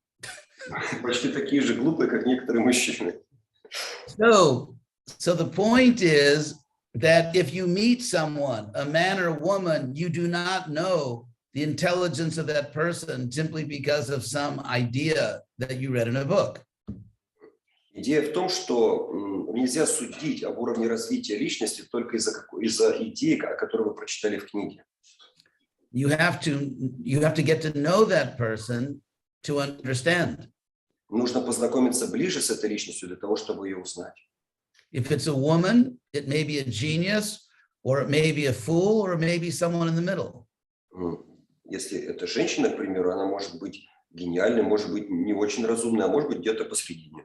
Почти такие же глупые, как некоторые мужчины. So the point is that if you meet someone, a man or a woman, you do not know the intelligence of that person simply because of some idea that you read in a book. Идея в том, что нельзя судить об уровне развития личности только из-за идеи, о которой вы прочитали в книге. You have to get to know that person to understand. Нужно познакомиться ближе с этой личностью для того, чтобы ее узнать. If it's a woman, it may be a genius, or it may be a fool, or it may be someone in the middle. Если это женщина, к примеру, она может быть гениальной, может быть не очень разумной, а может быть где-то посредине.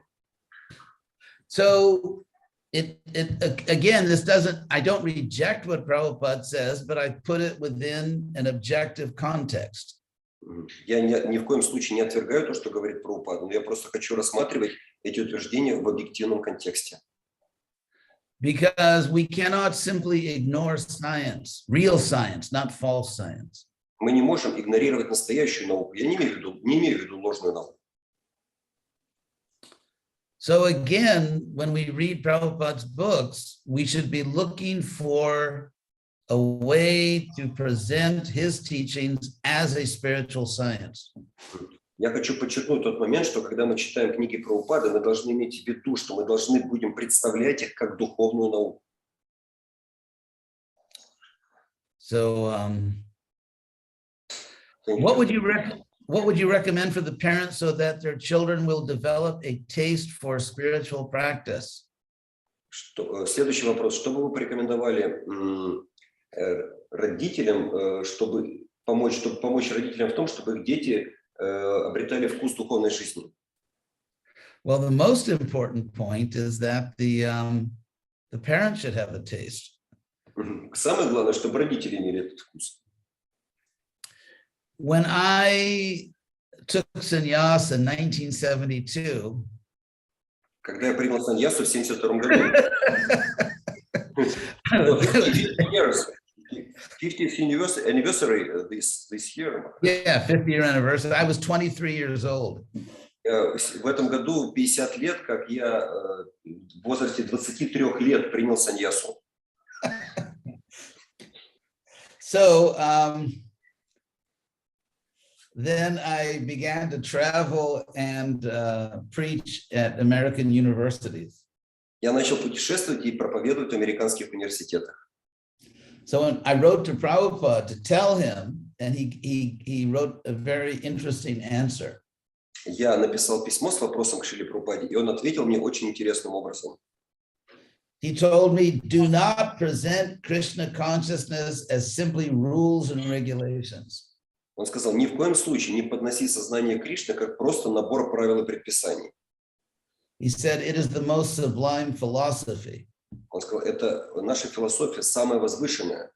So again, this doesn't, I don't reject what Prabhupada says, but I put it within an objective context. Я ни в коем случае не отвергаю то, что говорит Прабхупада, но я просто хочу рассматривать эти утверждения в объективном контексте. Because we cannot simply ignore science, real science, not false science. Мы не можем игнорировать настоящую науку. Я не имею в виду ложную науку. So again, when we read Prabhupada's books, we should be looking for a way to present his teachings as a spiritual science. Я хочу подчеркнуть тот момент, что когда мы читаем книги Прабхупады, мы должны иметь в виду, что мы должны будем представлять их как духовную науку. So what would you recommend for the parents so that their children will develop a taste for spiritual practice? Следующий вопрос. Что бы вы порекомендовали родителям, чтобы помочь родителям в том, чтобы их дети обретали вкус духовной жизни? Well, the most important point is that the parents should have the taste. Самое главное, чтобы родители имели этот вкус. When I took sannyas in 1972, когда я принял саньясу в 1972 году, 50th anniversary this year. Yeah, 50th anniversary. I was 23 years old. В этом году 50 лет, как я в возрасте 23 лет принял саньясу. So then I began to travel and preach at American universities. Я начал путешествовать и проповедовать в американских университетах. So I wrote to Prabhupada to tell him, and he wrote a very interesting answer. Я написал письмо с вопросом к Шриле Прабхупаде, и он ответил мне очень интересным образом. He told me, do not present Krishna consciousness as simply rules and regulations. Он сказал, ни в коем случае не подноси сознание Кришны как просто набор правил и предписаний. He said, it is the most sublime philosophy. Он сказал, это наша философия самая возвышенная.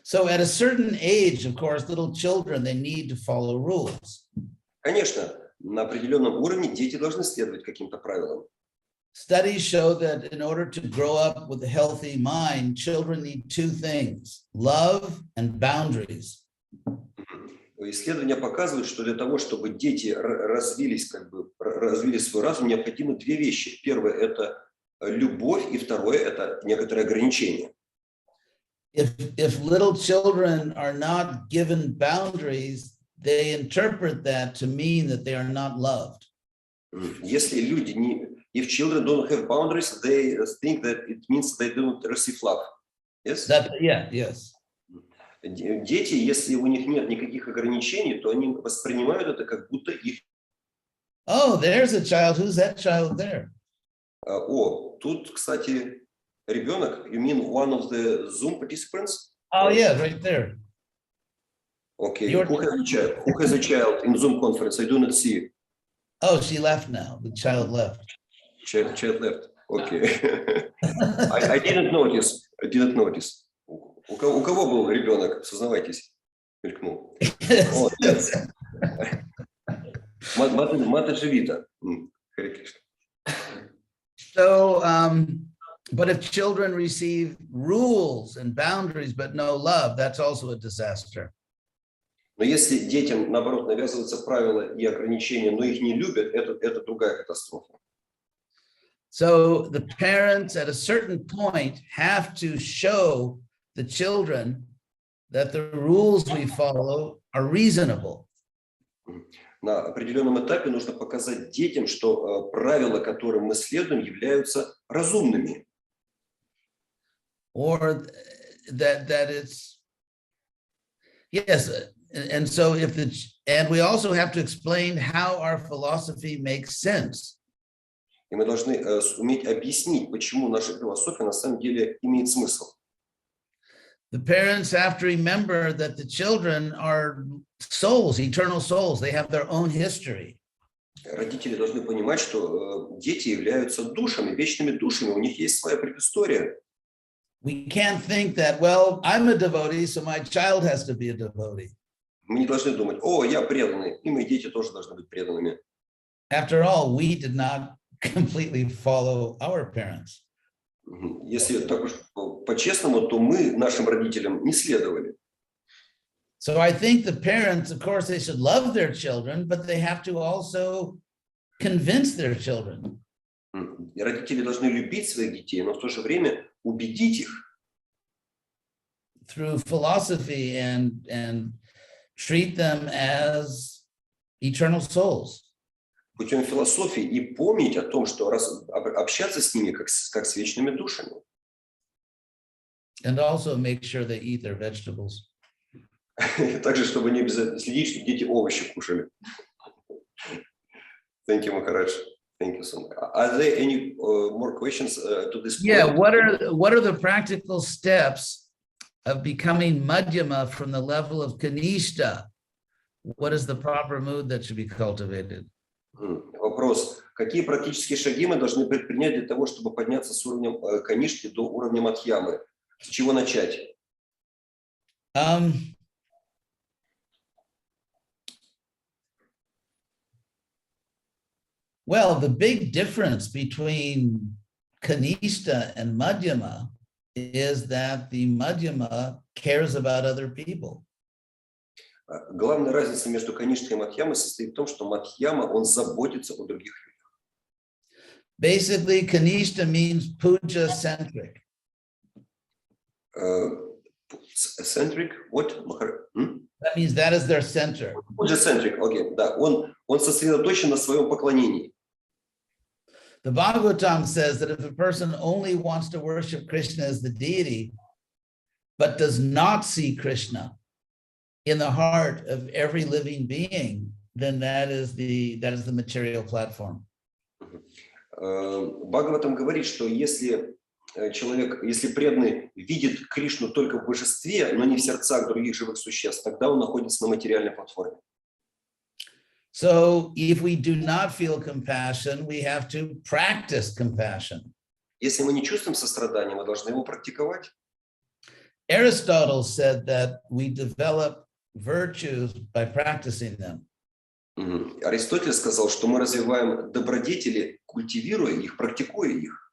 So at a certain age, of course, little children, they need to follow rules. Конечно, на определенном уровне дети должны следовать каким-то правилам. Studies show that in order to grow up with a healthy mind, children need two things, love and boundaries. Исследования показывают, что для того, чтобы дети развили свой разум, необходимы две вещи. Первое – это любовь, и второе – это некоторые ограничения. If little children are not given boundaries, they interpret that to mean that they are not loved. Если люди не... If children don't have boundaries, they think that it means they don't receive love. Yes? Yes. Дети, если у них нет никаких ограничений, то они воспринимают это как будто их... Oh, there's a child. Who's that child there? О, тут, кстати, ребенок. You mean one of the Zoom participants? Oh, yeah, right there. Okay. Who has a child in Zoom conference? I do not see. Oh, she left now. The child left. Child left. Okay. I didn't notice. У кого был ребенок? Сознавайтесь. Мелькнул. Мата Живита. So, but if children receive rules and boundaries, but no love, that's also a disaster. Но если детям, наоборот, навязываются правила и ограничения, но их не любят, это другая катастрофа. So the parents at a certain point have to show the children that the rules we follow are reasonable. На определенном этапе нужно показать детям, что правила, которым мы следуем, являются разумными. Or that it's, yes, and so and we also have to explain how our philosophy makes sense. И мы должны уметь объяснить, почему наша философия на самом деле имеет смысл. The parents have to remember that the children are souls, eternal souls. They have their own history. Родители должны понимать, что дети являются душами, вечными душами, у них есть своя предыстория. We can't think that, well, I'm a devotee, so my child has to be a devotee. Мы не должны думать, о, я преданный, и мои дети тоже должны быть преданными. After all, we did not completely follow our parents. Если так уж по-честному, то мы нашим родителям не следовали. So I think the parents, of course, they should love their children, but they have to also convince their children. И родители должны любить своих детей, но в то же время убедить их. Through philosophy and treat them as eternal souls. Путем философии и помнить о том, что общаться с ними как с вечными душами. And also make sure they eat their vegetables. Также, чтобы не обязательно следить, чтобы дети овощи кушали. Thank you, Maharaj. Thank you so much. Are there any more questions to this point? Yeah, what are the practical steps of becoming madhyama from the level of kanishta? What is the proper mood that should be cultivated? Вопрос. Какие практические шаги мы должны предпринять для того, чтобы подняться с уровня канишки до уровня мадхьямы? С чего начать? Well, the big difference between kanishta and madhyama is that the madhyama cares about other people. Главная разница между канишкой и мадхьямой состоит в том, что мадхьяма, он заботится о других людях. Basically, kanishta means puja-centric. Centric? What? That means that is their center. Puja-centric, окей, да. Он сосредоточен на своем поклонении. The Bhagavatam says that if a person only wants to worship Krishna as the deity, but does not see Krishna in the heart of every living being, then that is the material platform. Бхагаватам говорит, что если преданный видит Кришну только в божестве, но не в сердцах других живых существ, тогда он находится на материальной платформе. So if we do not feel compassion, we have to practice compassion. Если мы не чувствуем сострадания, мы должны его практиковать. Aristotle said that we develop virtues by practicing them. Аристотель сказал, что мы развиваем добродетели, культивируя их, практикуя их.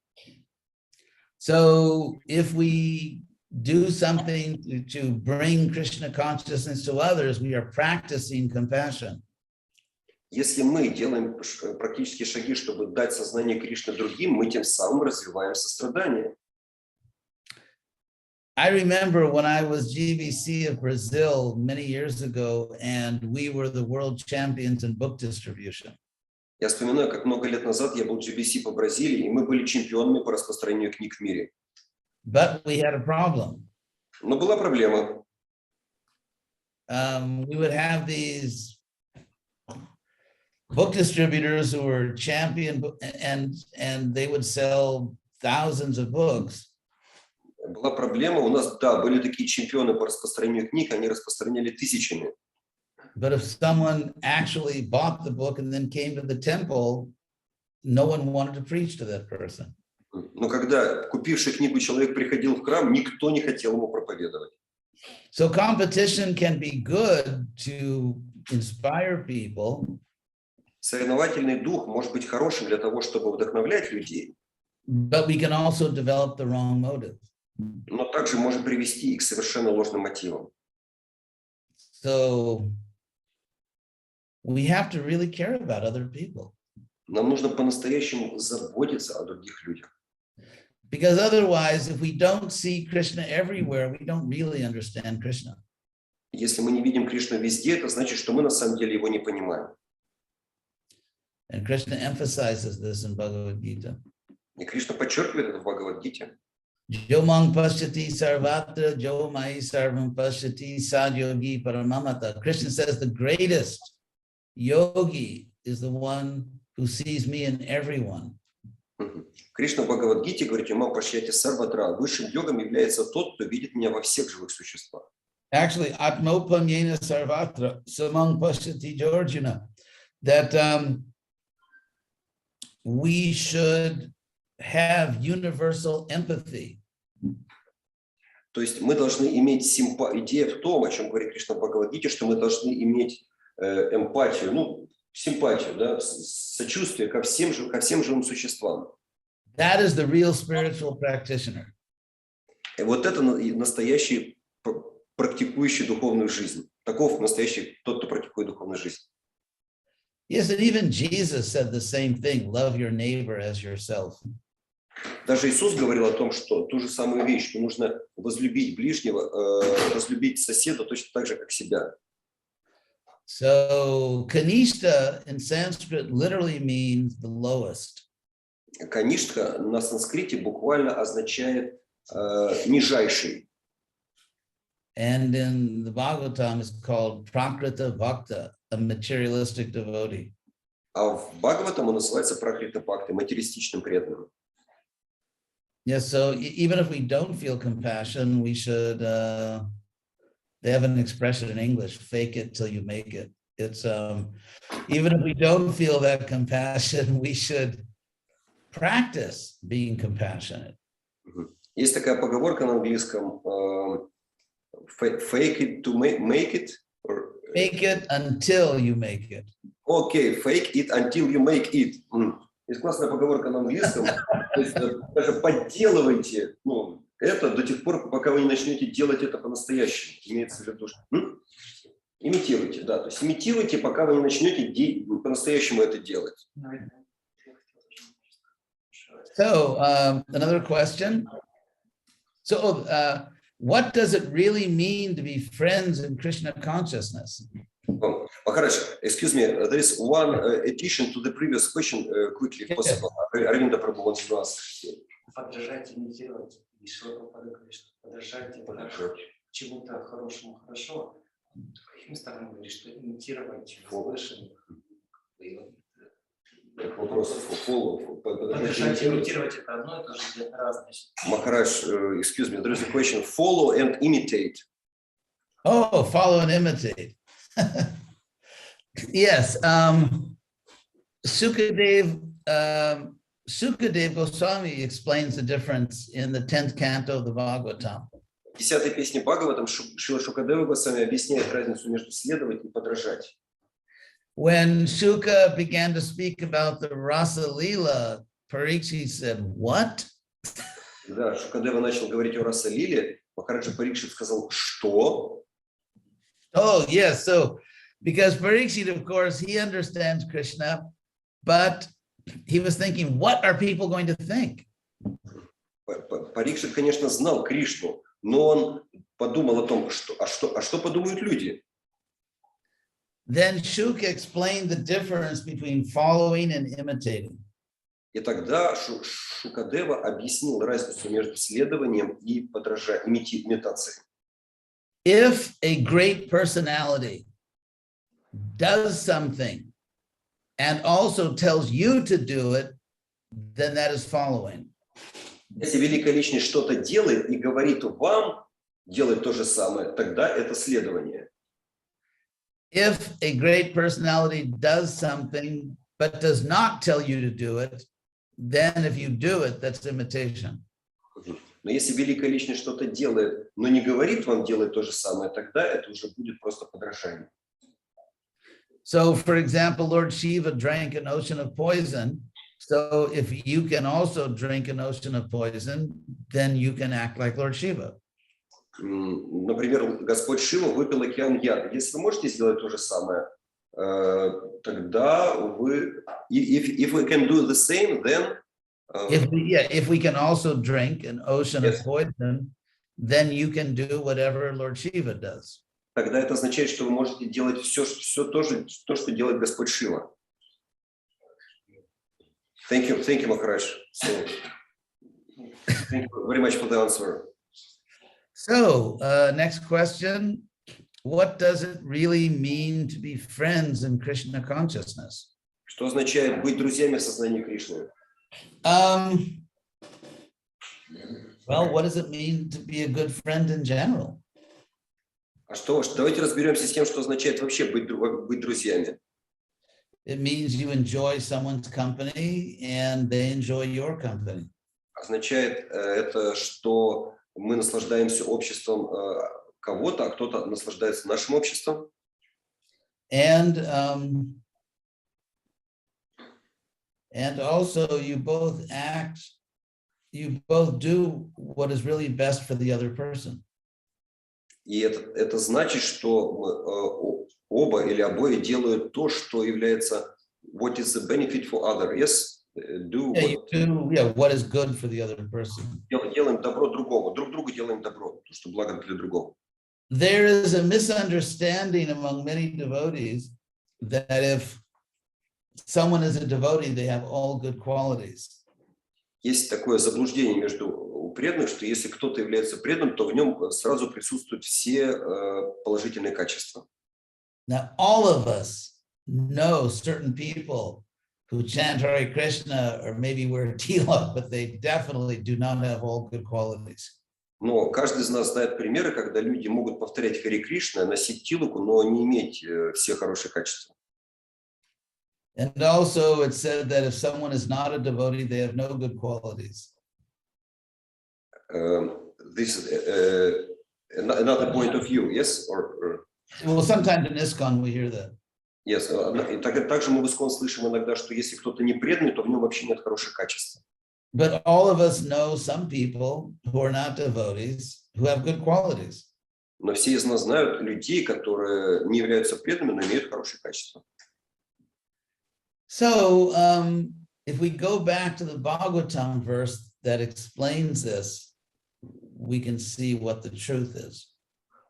So if we do something to bring Krishna consciousness to others, we are practicing compassion. Если мы делаем практические шаги, чтобы дать сознание Кришны другим, мы тем самым развиваем сострадание. I remember when I was GBC of Brazil many years ago, and we were the world champions in book distribution. Я вспоминаю, как много лет назад я был в GBC по Бразилии, и мы были чемпионами по распространению книг в мире. But we had a problem. Но была проблема. We would have these book distributors who were champion, and they would sell thousands of books. Была проблема. У нас, да, были такие чемпионы по распространению книг, они распространяли тысячами. But if someone actually bought the book and then came to the temple, no one wanted to preach to that person. Но когда купивший книгу человек приходил в храм, никто не хотел ему проповедовать. So competition can be good to inspire people. Соревновательный дух может быть хорошим для того, чтобы вдохновлять людей. But we can also develop the wrong motive. Но также может привести и к совершенно ложным мотивам. So we have to really care about other people. Нам нужно по-настоящему заботиться о других людях. Because otherwise, if we don't see Krishna everywhere, we don't really understand Krishna. Если мы не видим Кришну везде, это значит, что мы на самом деле его не понимаем. And Krishna emphasizes this in Bhagavad Gita. И Кришна подчеркивает это в Бхагавад-гите. Jo mang pashyati sarvatra, jo mai sarvam pashyati sadyogi paramamata. Krishna says the greatest yogi is the one who sees me in everyone. Кришна в Бхагавад-гите говорит: «Мам пашьяти сарватра». Высшим йогом является тот, кто видит меня во всех живых существах. Actually, atmopamyena sarvatra, samang pashyati Georgina, that we should have universal empathy. То есть мы должны иметь идея в том, о чем говорит Кришна в Бхагавад-гите, что мы должны иметь эмпатию, симпатию, да, сочувствие ко всем живым существам. That is the real spiritual practitioner. И вот это настоящий практикующий духовную жизнь. Таков настоящий тот, кто практикует духовную жизнь. Yes, and even Jesus said the same thing, love your neighbor as yourself. Даже Иисус говорил о том, что ту же самую вещь, что нужно возлюбить ближнего, разлюбить соседа точно так же, как себя. So Kanishta in Sanskrit literally means the lowest. Каништха на санскрите буквально означает нижайший. And in the Bhagavatam is called Prakrita Bhakta, a materialistic devotee. А в Бхагаватам он называется Пракрита Бхакти, материалистичным преданным. Yes, so even if we don't feel compassion, we should, they have an expression in English, fake it till you make it. It's, even if we don't feel that compassion, we should practice being compassionate. Есть такая поговорка на английском, fake it to make it. Or, Fake it until you make it. Okay, fake it until you make it. Есть классная поговорка на английском. То есть даже подделывайте это до тех пор, пока вы не начнете делать это по-настоящему. Имеется в виду, что имитируйте, да. То есть имитируйте, пока вы не начнете по-настоящему это делать. So another question. So what does it really mean to be friends in Krishna consciousness? Maharaj, excuse me, there is one addition to the previous question, quickly, if possible. Arvinda Prabhu wants to ask. Подражать, имитировать. И Шилапрапада говорит, что подражать это чему-то хорошему хорошо. Каким странам говорит, что имитировать услышанных. Вопрос Подражать, имитировать это одно и то же, это разные. Maharaj, excuse me, there is a question. Follow and imitate. Oh, follow and imitate. Yes, H.D.Goswami explains the difference in the 10th canto of the Bhagavatam. В 10-й песне Бхагаватам Шрила Шукадева Госвами объясняет разницу между следовать и подражать. When Shuka began to speak about the Rasa Leela, Parikshit said, "What?" Когда Шукадева начал говорить о Раса Лиле, Махараджа Парикшит сказал, что? Oh, yes. So, because Parikshit, of course, he understands Krishna, but he was thinking, what are people going to think? Парикшит, конечно, знал Кришну, но он подумал о том, что подумают люди. Then Shuka explained the difference between following and imitating. И тогда Шукадева объяснил разницу между следованием и имитацией. If a great personality does something and also tells you to do it, then that is following. Если великая личность что-то делает и говорит вам делать то же самое, тогда это следование. If a great personality does something but does not tell you to do it, then if you do it, that's imitation. Но если великая личность что-то делает, но не говорит вам делать то же самое, тогда это уже будет просто подражание. So, for example, Lord Shiva drank an ocean of poison. So if you can also drink an ocean of poison, then you can act like Lord Shiva. Например, Господь Шива выпил океан яда. Если вы можете сделать то же самое, тогда вы, if we can do the same, then if we can also drink an ocean of poison, then you can do whatever Lord Shiva does. Тогда это означает, что вы можете делать все то, что делает Господь Шива. Thank you, Maharaj. So, thank you very much for the answer. So, next question. What does it really mean to be friends in Krishna consciousness? Что означает быть друзьями в сознании Кришны? Well, what does it mean to be a good friend in general? Давайте разберемся с тем, что означает вообще быть друзьями. It means you enjoy someone's company and they enjoy your company. Означает это, что мы наслаждаемся обществом кого-то, а кто-то наслаждается нашим обществом. And also you both do what is really best for the other person. И это значит, что оба или обои делают то, что является what is the benefit for other. Yes, what is good for the other person. Делаем добро другому, друг другу делаем добро, то, что благо для другого. There is a misunderstanding among many devotees that if someone is a devotee, they have all good qualities. Есть такое заблуждение между преданных, что если кто-то является преданным, то в нем сразу присутствуют все положительные качества. Now, all of us know certain people who chant Hare Krishna or maybe wear tila, but they definitely do not have all good qualities. Но каждый из нас знает примеры, когда люди могут повторять Харе Кришна, носить тилуку, но не иметь все хорошие качества. And also it said that if someone is not a devotee, they have no good qualities. This is another point of view, yes? Well, sometimes in ISKCON we hear that. Yes. Также мы в ISKCON слышим иногда, что если кто-то не преданный, то в нем вообще нет хороших качеств. But all of us know some people who are not devotees who have good qualities. Но все из нас знают людей, которые не являются преданными, но имеют хорошие качества. So, if we go back to the Bhagavatam verse that explains this, we can see what the truth is.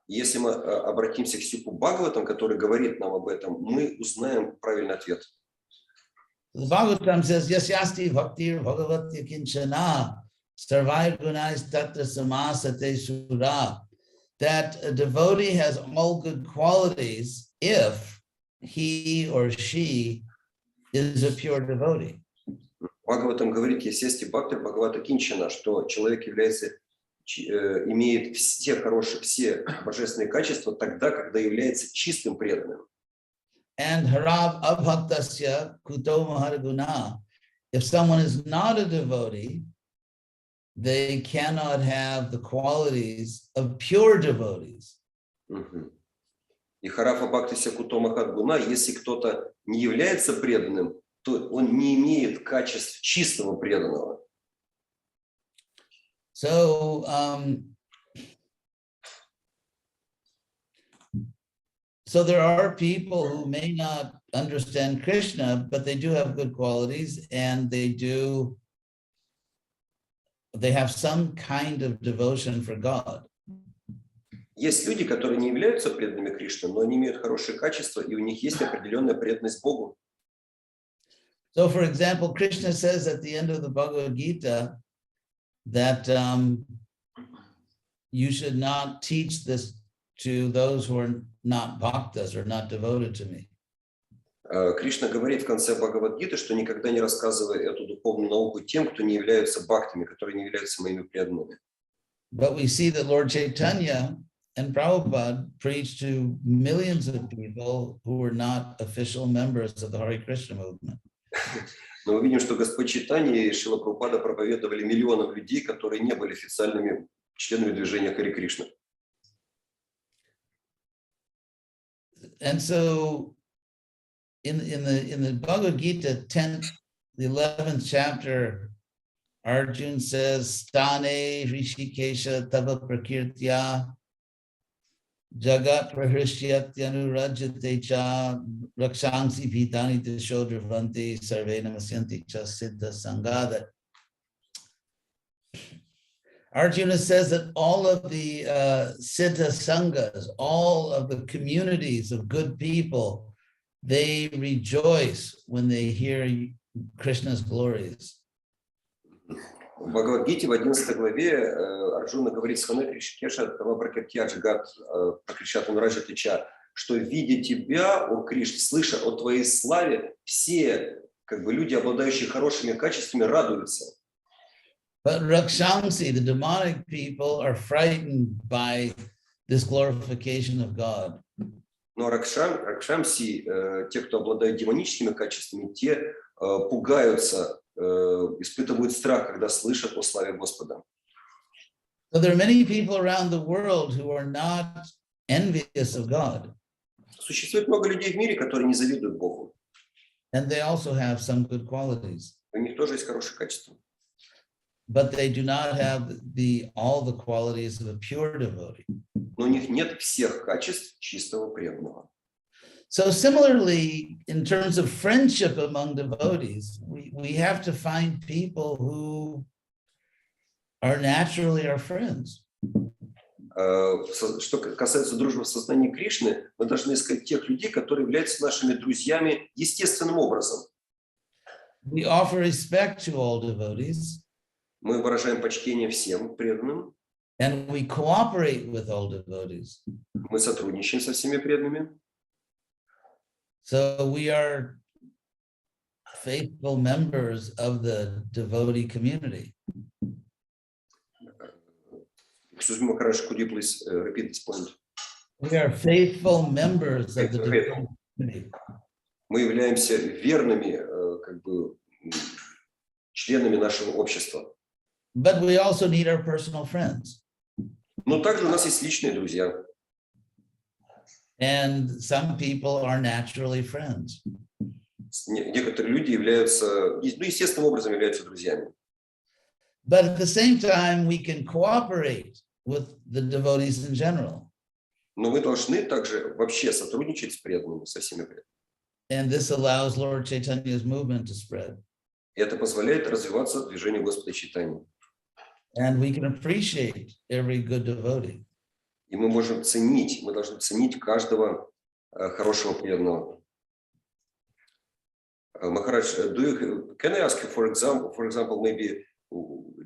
Если мы обратимся к стиху Бхагаватам, который говорит нам об этом, мы узнаем правильный ответ. The Bhagavatam says, Yasyasti bhaktir bhagavati kinchana sarvai gunais tatra samasate sura. That a devotee has all good qualities if he or she is a pure devotee. Бхагаватам говорит, Ясьясти бхактир бхагавата кинчана, что человек имеет все божественные качества тогда, когда является чистым преданным. And harav abhaktasya kuto maharguna. If someone is not a devotee, they cannot have the qualities of pure devotees. И харафа бхактися куто махадгуна, если кто-то не является преданным, то он не имеет качеств чистого преданного. So, so there are people who may not understand Krishna, but they do have good qualities and they have some kind of devotion for God. Есть люди, которые не являются преданными Кришне, но они имеют хорошие качества, и у них есть определенная преданность Богу. So, for example, Krishna says at the end of the Bhagavad Gita that you should not teach this to those who are not bhaktas or not devoted to me. Кришна говорит в конце Бхагавад-гиты, что никогда не рассказывай эту духовную науку тем, кто не являются бхактами, которые не являются моими преданными. But we see that Lord Chaitanya and Prabhupada preached to millions of people who were not official members of the Hare Krishna movement. Но мы видим, что Господь Чайтанья и Шрила Прабхупада проповедовали миллионам людей, которые не были официальными членами движения Харе Кришна. And so in the Bhagavad Gita 10th, the 11th chapter, Arjuna says, Stane Rishikesha Tava Prakirtya Jagat Prahrishyatyanu Rajate Cha Rakshangsi Bhitani Tishodrivanti Sarve Namasyanti Cha Siddha Sangha. Arjuna says that all of the Siddha Sanghas, all of the communities of good people, they rejoice when they hear Krishna's glories. В Бхагавад-гите в 11 главе Арджуна говорит с Хане Кришкеша, Тавапракатьяджигат, Пракришатам Раджатича, что видя тебя, о Кришна, слыша о твоей славе, все люди, обладающие хорошими качествами, радуются. But Rakshamsi, the demonic people, are frightened by this glorification of God. Но Ракшамси, те, кто обладает демоническими качествами, те пугаются, испытывают страх, когда слышат о славе Господа. So there are many people around the world who are not envious of God. Существует много людей в мире, которые не завидуют Богу. And they also have some good qualities. У них тоже есть хорошие качества. But they do not have all the qualities of a pure devotee. Но у них нет всех качеств чистого преданного. So similarly, in terms of friendship among devotees, we have to find people who are naturally our friends. Что касается дружбы в сознании Кришны, мы должны искать тех людей, которые являются нашими друзьями естественным образом. We offer respect to all devotees. Мы выражаем почтение всем преданным. And we cooperate with all devotees. Мы сотрудничаем со всеми преданными. So we are faithful members of the devotee community. Excuse me, Maharaj, could you please repeat this point? We are faithful members of the devotee community. Мы являемся верными, членами нашего общества. But we also need our personal friends. Но также у нас есть личные друзья. And some people are naturally friends. Некоторые люди являются, естественным образом являются друзьями. But at the same time, we can cooperate with the devotees in general. Но мы должны также вообще сотрудничать с преданными, со всеми преданными. And this allows Lord Chaitanya's movement to spread. И это позволяет развиваться движению Господа Чайтаньи. And we can appreciate every good devotee. И мы можем ценить, мы должны ценить каждого хорошего преданного. Махарадж, can I ask you, for example, maybe,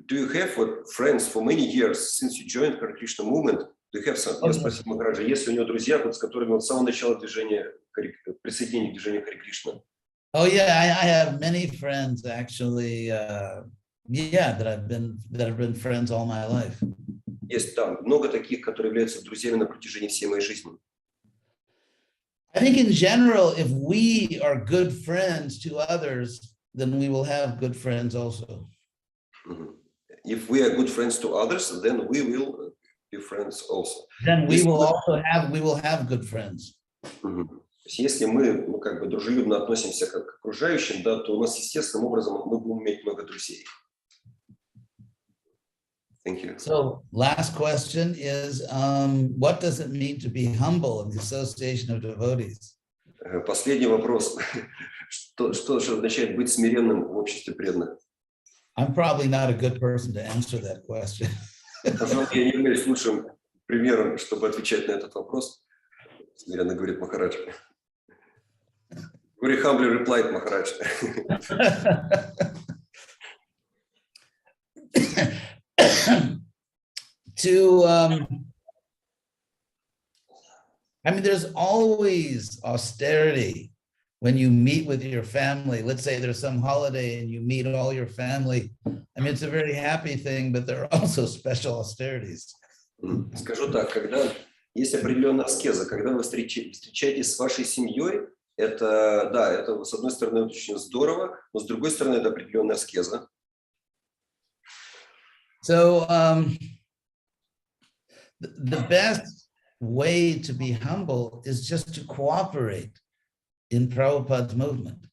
do you have friends for many years since you joined Hare Krishna movement? Do you have some? Я спросил Махараджа, есть ли у него друзья, с которыми он с самого начала движения, присоединения к движению Харе Кришна? Oh yeah, I have many friends actually. That have been friends all my life. Есть там много таких, которые являются друзьями на протяжении всей моей жизни. I think in general, if we are good friends to others, then we will have good friends also. If we are good friends to others, then we will be friends also. Then we will have good friends. То есть если мы дружелюбно относимся к окружающим, да, то у нас естественным образом мы будем иметь много друзей. Thank you. So last question is, what does it mean to be humble in the association of devotees? Последний вопрос. Что означает быть смиренным в обществе преданных? I'm probably not a good person to answer that question. Пожалуй, я не являюсь лучшим примером, чтобы отвечать на этот вопрос. Смиренно говорит Махарадж. Very humbly replied Maharaj. There's always austerity when you meet with your family. Let's say there's some holiday and you meet all your family. It's a very happy thing, but there are also special austerities. Скажу так, когда есть определенная аскеза, когда вы встречаетесь с вашей семьей, это, да, это с одной стороны очень здорово, но с другой стороны это определенная аскеза. So the best way to be humble is just to cooperate in Prabhupada's movement.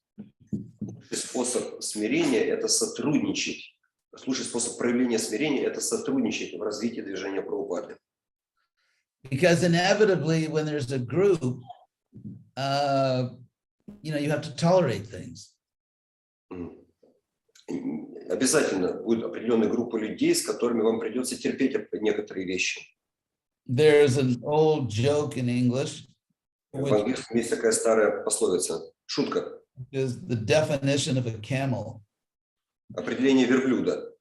Способ смирения – это сотрудничать. Лучший способ проявления смирения – это сотрудничать в развитии движения Прабхупады. Because inevitably, when there's a group, you have to tolerate things. Обязательно будет определенная группа людей, с которыми вам придется терпеть некоторые вещи. There's an old joke in English. В английском есть такая старая пословица, шутка. is the definition of a camel. Определение верблюда.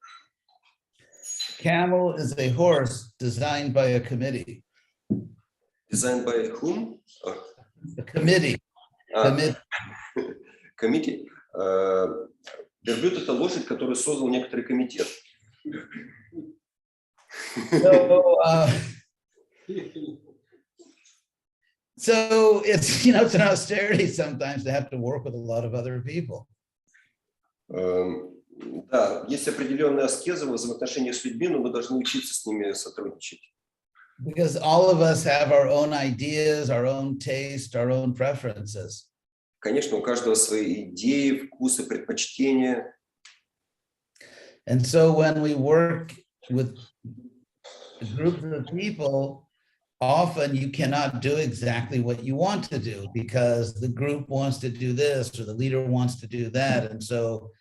Camel is a horse designed by a committee. Designed by whom? A committee. Committee. Committee. Верблюд — это лошадь, которую создал некоторый комитет. So it's, you know, it's an austerity sometimes to have to work with a lot of other people. Да, есть определенные аскезы в взаимоотношениях с людьми, но мы должны учиться с ними сотрудничать. Because all of us have our own ideas, our own taste, our own preferences. Конечно, у каждого свои идеи, вкусы, предпочтения. And so when we work with a group of people, often you cannot do exactly what you want to do because the group wants to do this or the leader wants to do that. And so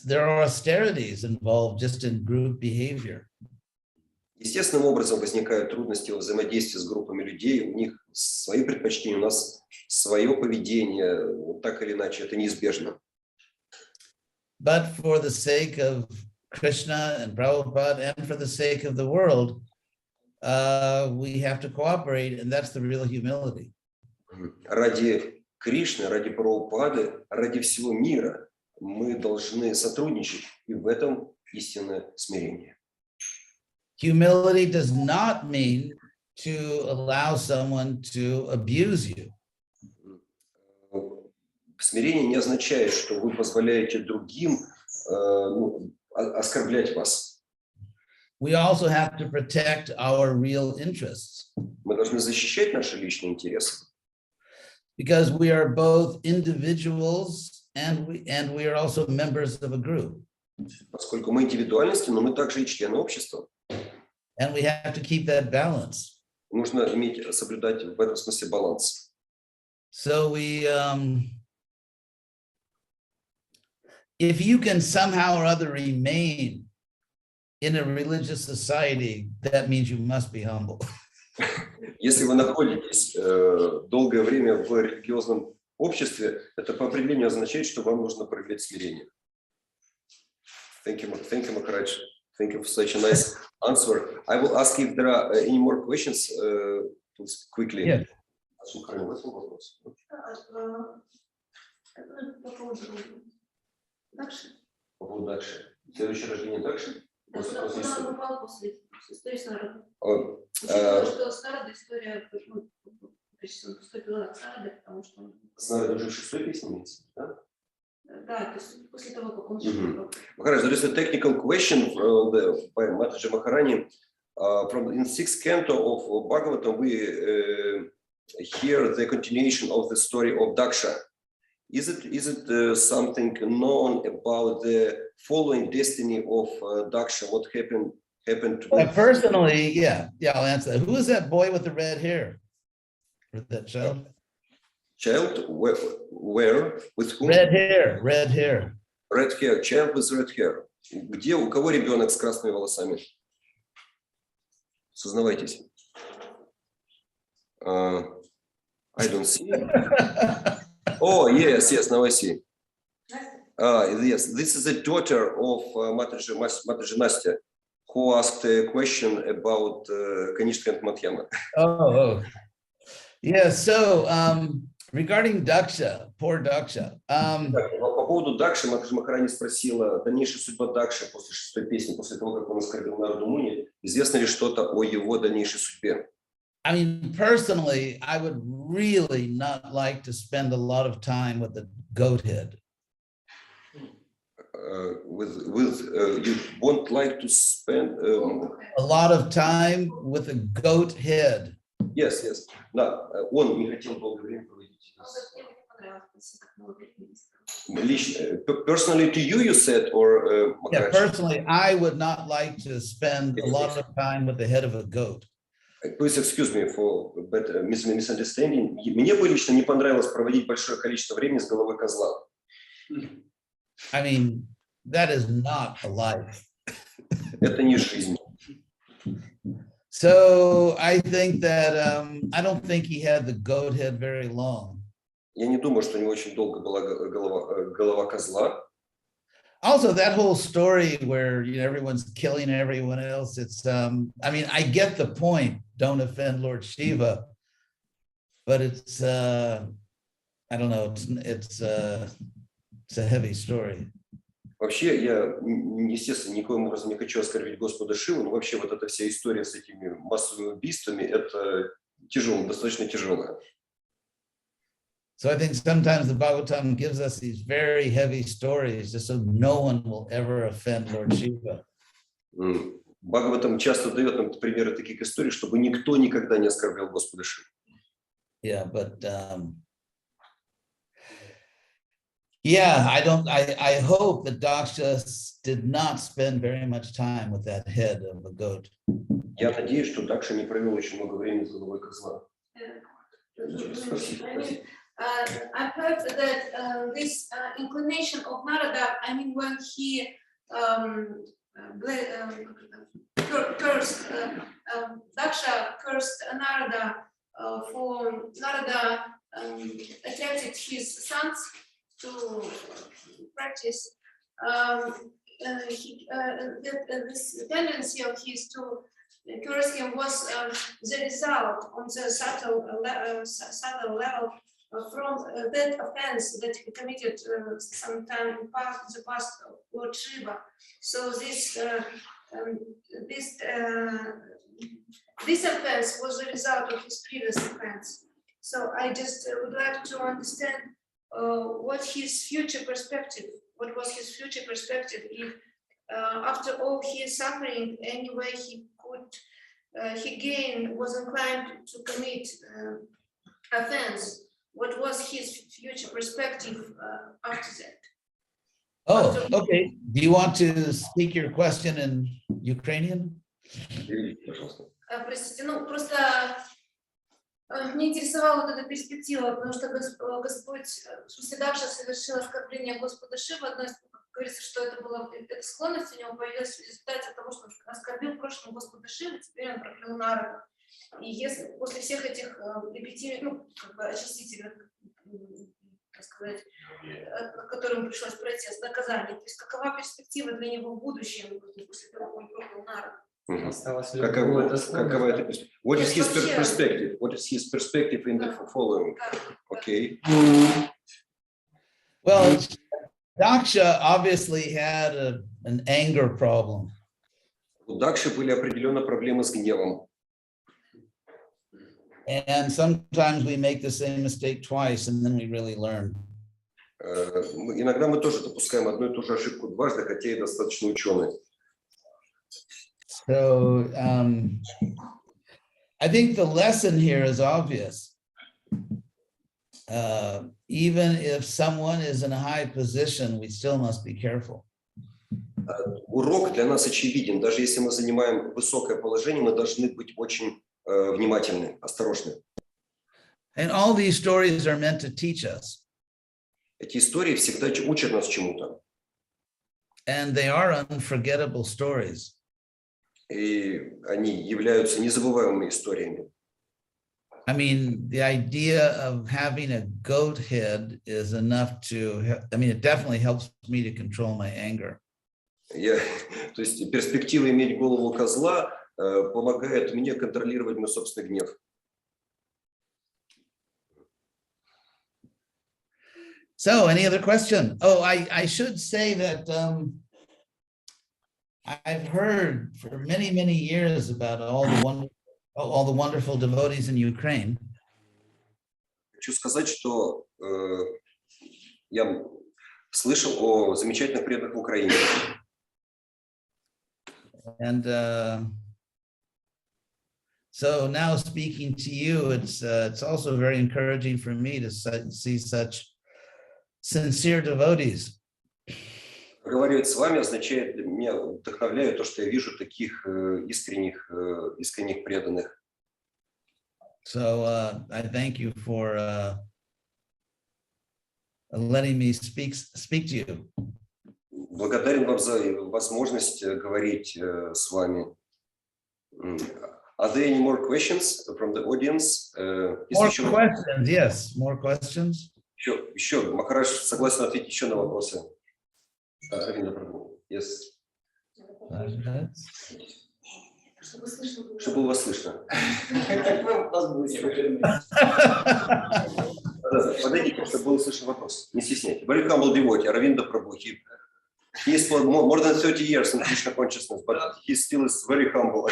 there are austerities involved just in group behavior. Естественным образом возникают трудности во взаимодействии с группами людей. У них свои предпочтения, у нас свое поведение. Вот так или иначе, это неизбежно. But for the sake of Krishna and Prabhupada and for the sake of the world, we have to cooperate, and that's the real humility. Ради Кришны, ради Прабхупады, ради всего мира мы должны сотрудничать, и в этом истинное смирение. Humility does not mean to allow someone to abuse you. Смирение не означает, что вы позволяете другим оскорблять вас. We also have to protect our real interests. Мы должны защищать наши личные интересы. Because we are both individuals and we are also members of a group. Поскольку мы индивидуальности, но мы также и члены общества. And we have to keep that balance. Нужно соблюдать в этом смысле баланс. So if you can somehow or other remain in a religious society, that means you must be humble. Если вы находитесь долгое время в религиозном обществе, это по определению означает, что вам нужно проявлять смирение. Thank you, Maharaj. Thank you for such a nice answer. I will ask if there are any more questions quickly. Yes. По поводу Дакши. Следующее рождение Дакши? Снаряд уже в шестой песне имеется, да? Да, то есть после того, как он Maharaj, there is a technical question by Mataji Maharani. From in sixth canto of Bhagavatam, we hear the continuation of the story of Daksha. Is it something known about the following destiny of Daksha? What happened to Personally, yeah, I'll answer that. Who is that boy with the red hair? Or that child? Child, where? With whom? Red hair. Red hair. Child with red hair. Где, у кого ребенок с красными волосами? Сознавайтесь. I don't see. Oh, yes, now I see. Yes, this is the daughter of Mataji Nastya, who asked a question about Kanishka and Madhyama. Oh. Yeah, so regarding Daksha, poor Daksha. По поводу Дакши, Матаджи Махарани спросила, дальнейшая судьба Дакши после шестой песни, после того, как он оскорбил народу Муни, известно ли что-то о его дальнейшей судьбе? I mean, personally, I would really not like to spend a lot of time with the goat head. You won't like to spend a lot of time with a goat head. Yes. Да, он не хотел долгое время проводить. Personally to you said, or yeah, personally, I would not like to spend a lot of time with the head of a goat. Please excuse me for misunderstanding. Мне бы лично не понравилось проводить большое количество времени с головой козла. I mean, that is not a life. Это не жизнь. So I think that I don't think he had the goat head very long. Я не думаю, что у него очень долго была голова козла. Also, that whole story where everyone's killing everyone else. It's I mean, I get the point. Don't offend Lord Shiva, but it's I don't know. It's a heavy story. Вообще, я, естественно, никоим образом не хочу оскорбить Господа Шиву, но вообще вот эта вся история с этими массовыми убийствами, это тяжело, достаточно тяжелая. So I think sometimes the Bhagavatam gives us these very heavy stories just so no one will ever offend Lord Shiva. Бхагаватам часто дает нам примеры таких историй, чтобы никто никогда не оскорблял Господа Шиву. Yeah, but yeah, I hope that Daksha did not spend very much time with that head of a goat. Я надеюсь, что Дакша не провел очень много времени с головой козла. I've heard that this inclination of Narada, I mean, when he cursed, Daksha cursed Narada for Narada attracted his sons to practice. This tendency of his to curse him was the result on the subtle level from that offense that he committed sometime in the past Lord Shiva. So this offense was the result of his previous offense. So I just would like to understand what his future perspective. What was his future perspective if, after all his suffering, anyway he could, he again was inclined to commit offense. What was his future perspective after that? Oh, okay. Do you want to speak your question in Ukrainian? Простите, ну просто мне интересовала вот эта перспектива, потому что Господь, в смысле, Дакша совершил оскорбление Господа Шива. Одно из, говорится, что это была эта склонность у него появилась в результате того, что он оскорбил в прошлом Господа Шива, теперь он проклял Нараду. И если после всех этих эпитемий, ну, как бы очистительных, так сказать, которым пришлось пройти наказание, то есть какова перспектива для него в будущем после того, как он проклял Нараду? Какова эта перспектива? What is his perspective? What is his perspective in the following? Okay. Well, Daksha obviously had an anger problem. У Дакши были определенно проблемы с гневом. And sometimes we make the same mistake twice and then we really learn. Иногда мы тоже допускаем одну и ту же ошибку дважды, хотя и достаточно ученые. So I think the lesson here is obvious. Even if someone is in a high position, we still must be careful. Урок для нас очевиден. Даже если мы занимаем высокое положение, мы должны быть очень внимательны, осторожны. And all these stories are meant to teach us. Эти истории всегда учат нас чему-то. And they are unforgettable stories. И они являются незабываемыми историями. I mean, the idea of having a goat head is enough to, I mean, it definitely helps me to control my anger. То есть перспектива иметь голову козла помогает мне контролировать мой собственный гнев. So, any other question? Oh, I should say that I've heard for many, many years about all the wonderful devotees in Ukraine. Хочу сказать, что я слышал о замечательных преданных в Украине. And so now speaking to you, it's also very encouraging for me to see such sincere devotees. Говорить с вами означает, меня вдохновляет то, что я вижу таких искренних преданных. So I thank you for letting me speak to you. Благодарен вам за возможность говорить с вами. Are there any more questions from the audience? More questions, yes, more questions. Еще, Махарадж согласен ответить еще на вопросы. Равиндра Прабху. Yes. Чтобы слышно было. Чтобы было вас слышно. Какой вопрос был сегодня? Подойдите, чтобы было слышно вопрос. Не стесняйтесь. Very humble devotee, Равиндра Прабху. He is for more than 30 years in Krishna consciousness, but he still is very humble.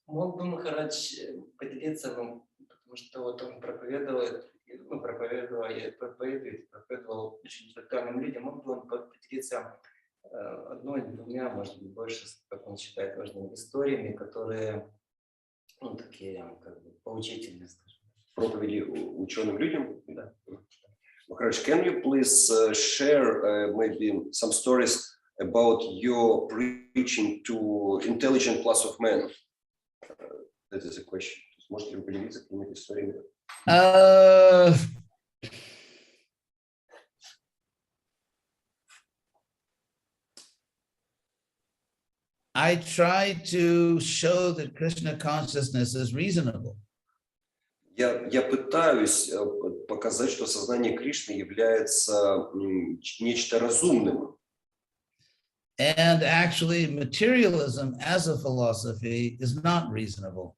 Мог бы Махарадж поделиться вам, потому что вот он проповедовал очень виртуальным людям, мог бы он поделиться одной, двумя, может быть, больше, как он считает важными, историями, которые, ну, такие, как бы, поучительные, скажем. Проповеди ученым людям. Да. Maharaj, can you please share maybe some stories about your preaching to intelligent class of men? That is a question. Можете ли вы поделиться какими-то историями? I try to show that Krishna consciousness is reasonable. Я пытаюсь показать, что сознание Кришны является нечто разумным. And actually, materialism as a philosophy is not reasonable.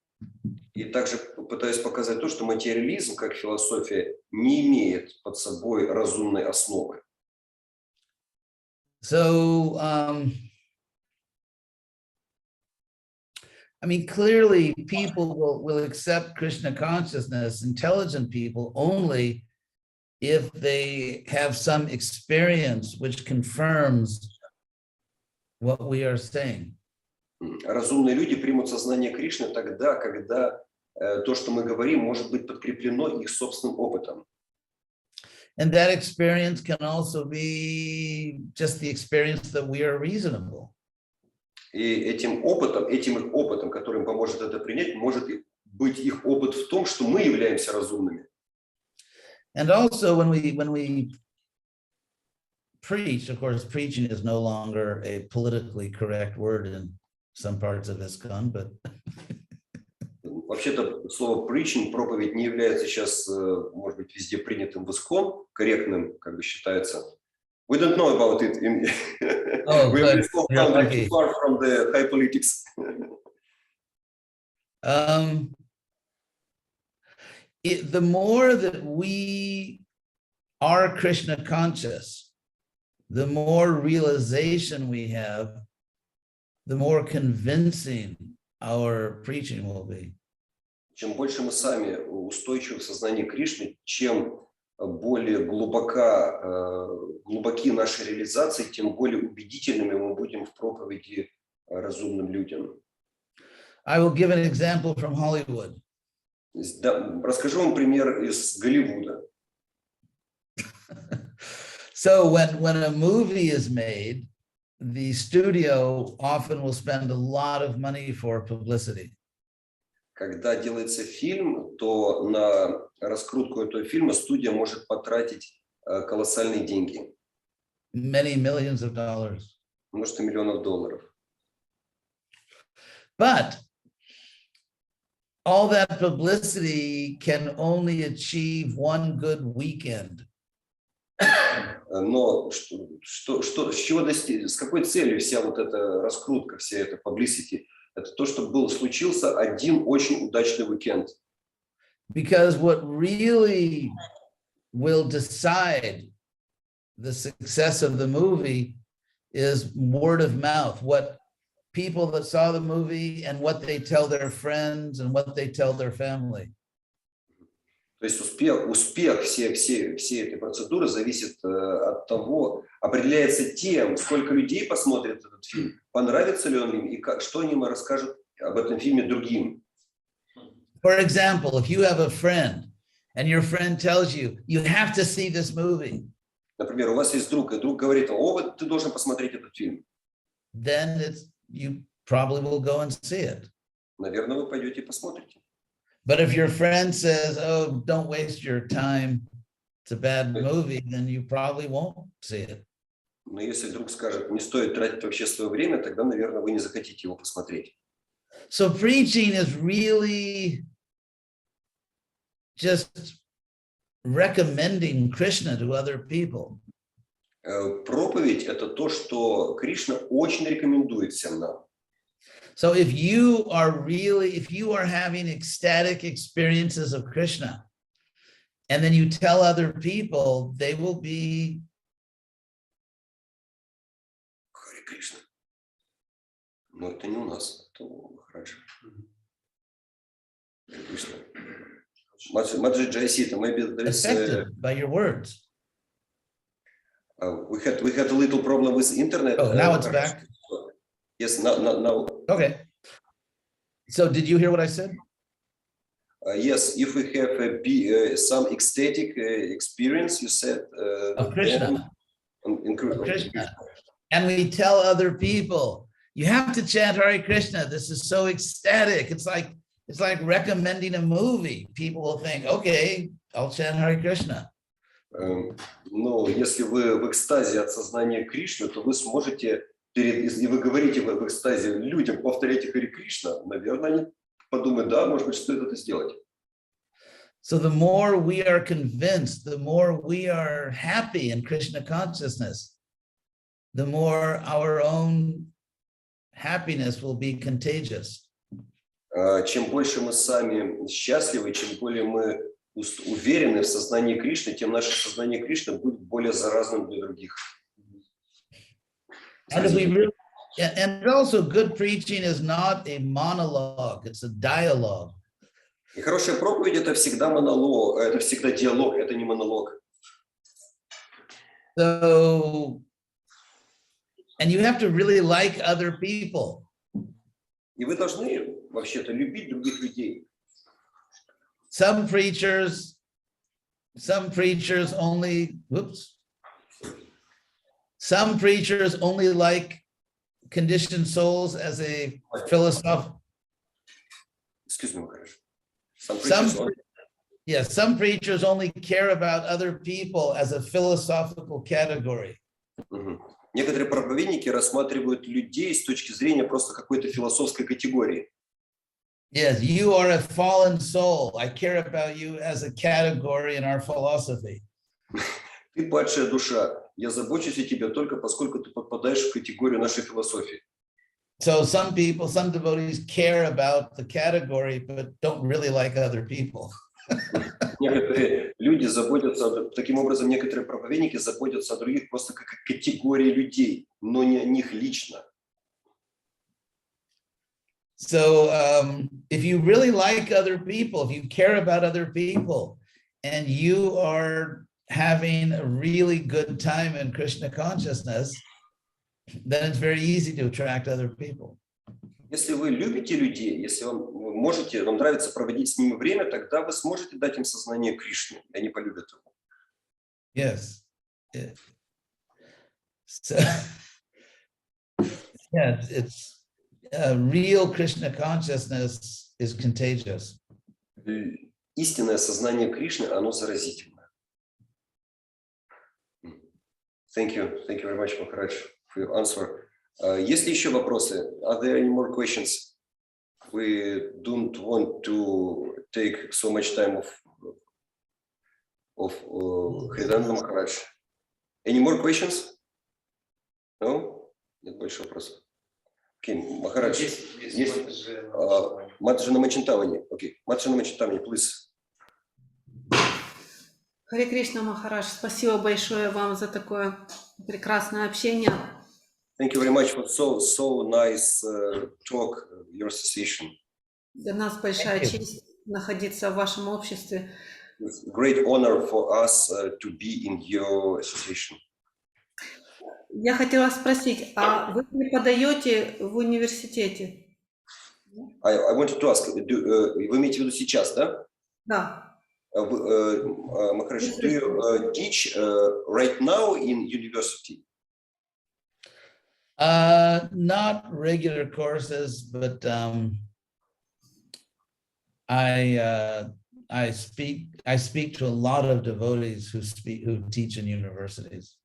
И также пытаюсь показать то, что материализм, как философия, не имеет под собой разумной основы. So, I mean, clearly people will accept Krishna consciousness, intelligent people, only if they have some experience which confirms what we are saying. Разумные люди примут сознание Кришны тогда, когда то, что мы говорим, может быть подкреплено их собственным опытом. And that experience can also be just the experience that we are reasonable. И этим их опытом, который им поможет это принять, может быть их опыт в том, что мы являемся разумными. And also when we preach, of course, preaching is no longer a politically correct word in some parts of ISKCON, but Вообще-то слово preaching, проповедь, не является сейчас, может быть, везде принятым в ISKCON, корректным, как бы считается. We don't know about it. We are so far from the high politics. The more that we are Krishna conscious, the more realization we have, the more convincing our preaching will be. Чем больше мы сами устойчивы в сознании Кришны, чем более глубоки наши реализации, тем более убедительными мы будем в проповеди разумным людям. I will give an example from Hollywood. Расскажу вам пример из Голливуда. So when a movie is made, the studio often will spend a lot of money for publicity. Когда делается фильм, то на раскрутку этого фильма студия может потратить колоссальные деньги. Many millions of dollars. Множество миллионов долларов. But all that publicity can only achieve one good weekend. Но с какой целью вся вот эта раскрутка, вся эта publicity? Это то, что случился один очень удачный уикенд. Because what really will decide the success of the movie is word of mouth, what people that saw the movie and what they tell their friends and what they tell their family. То есть успех всей этой процедуры зависит от того, определяется тем, сколько людей посмотрят этот фильм, понравится ли он им и что они им расскажут об этом фильме другим. For example, if you have a friend and your friend tells you, you have to see this movie. Например, у вас есть друг, и друг говорит, ты должен посмотреть этот фильм. Then you probably will go and see it. Наверное, вы пойдете и посмотрите. But if your friend says, oh, don't waste your time, it's a bad movie, then you probably won't see it. Но если друг скажет, не стоит тратить вообще свое время, тогда, наверное, вы не захотите его посмотреть. So preaching is really just recommending Krishna to other people. Проповедь — это то, что Кришна очень рекомендует всем нам. So if you are having ecstatic experiences of Krishna, and then you tell other people, they will be. Харе Кришна. Но это не у нас, это у Махараджа. Харе Кришна. Маджи Джайсита, maybe there is Affected by your words. we had a little problem with internet. Oh, now it's back. Yes, now. Okay. So did you hear what I said? Yes, if we have some ecstatic experience, you said Of Krishna. In Krishna. And we tell other people, you have to chant Hare Krishna. This is so ecstatic. It's like recommending a movie. People will think, okay, I'll chant Hare Krishna. Но если вы в экстазе от сознания Кришны, то вы сможете, и вы говорите в экстазе людям, повторяйте Харе Кришна, наверное, они подумают, да, может быть, стоит это сделать. So the more we are convinced, the more we are happy in Krishna consciousness, the more our own happiness will be contagious. Чем больше мы сами счастливы, чем более мы уверены в сознании Кришны, тем наше сознание Кришны будет более заразным для других. And also good preaching is not a monologue, it's a dialogue. И хорошая проповедь — это всегда монолог, это всегда диалог, это не монолог. So, and you have to really like other people. И вы должны вообще-то любить других людей. Some preachers only like conditioned souls as a philosophy. Excuse me, Maharaj. Some preachers only care about other people as a philosophical category. Некоторые проповедники рассматривают людей с точки зрения просто какой-то философской категории. Yes, you are a fallen soul. I care about you as a category in our philosophy. Ты падшая душа. Я забочусь о тебе только поскольку ты попадаешь в категорию нашей философии. So some devotees care about the category, but don't really like other people. Некоторые люди заботятся, таким образом, некоторые проповедники заботятся о других просто как о категории людей, но не о них лично. So if you really like other people, if you care about other people, and you are having a really good time in Krishna consciousness, then it's very easy to attract other people. Если вы любите людей, если вам нравится проводить с ними время, тогда вы сможете дать им сознание Кришны, и они полюбят его. Yes. So, yes, it's real Krishna consciousness is contagious. Истинное сознание Кришны, оно заразительно. Thank you very much, Maharaj, for your answer. Есть ли еще вопросы? Are there any more questions? We don't want to take so much time of Hridananda Maharaj. Any more questions? No? Нет больше вопросов. Okay, Maharaj. Есть Матаджи Намачинтавани. Okay, Матаджи Намачинтавани, please. Харе Кришна, Махарадж, спасибо большое вам за такое прекрасное общение. Thank you very much for so nice talk, your association. Для нас большая честь находиться в вашем обществе. It's a great honor for us to be in your association. Я хотела спросить, а вы преподаете в университете? I wanted to ask, вы имеете в виду сейчас, да? Да. Maharaj, do you teach right now in university? Not regular courses, but I speak to a lot of devotees who teach in universities.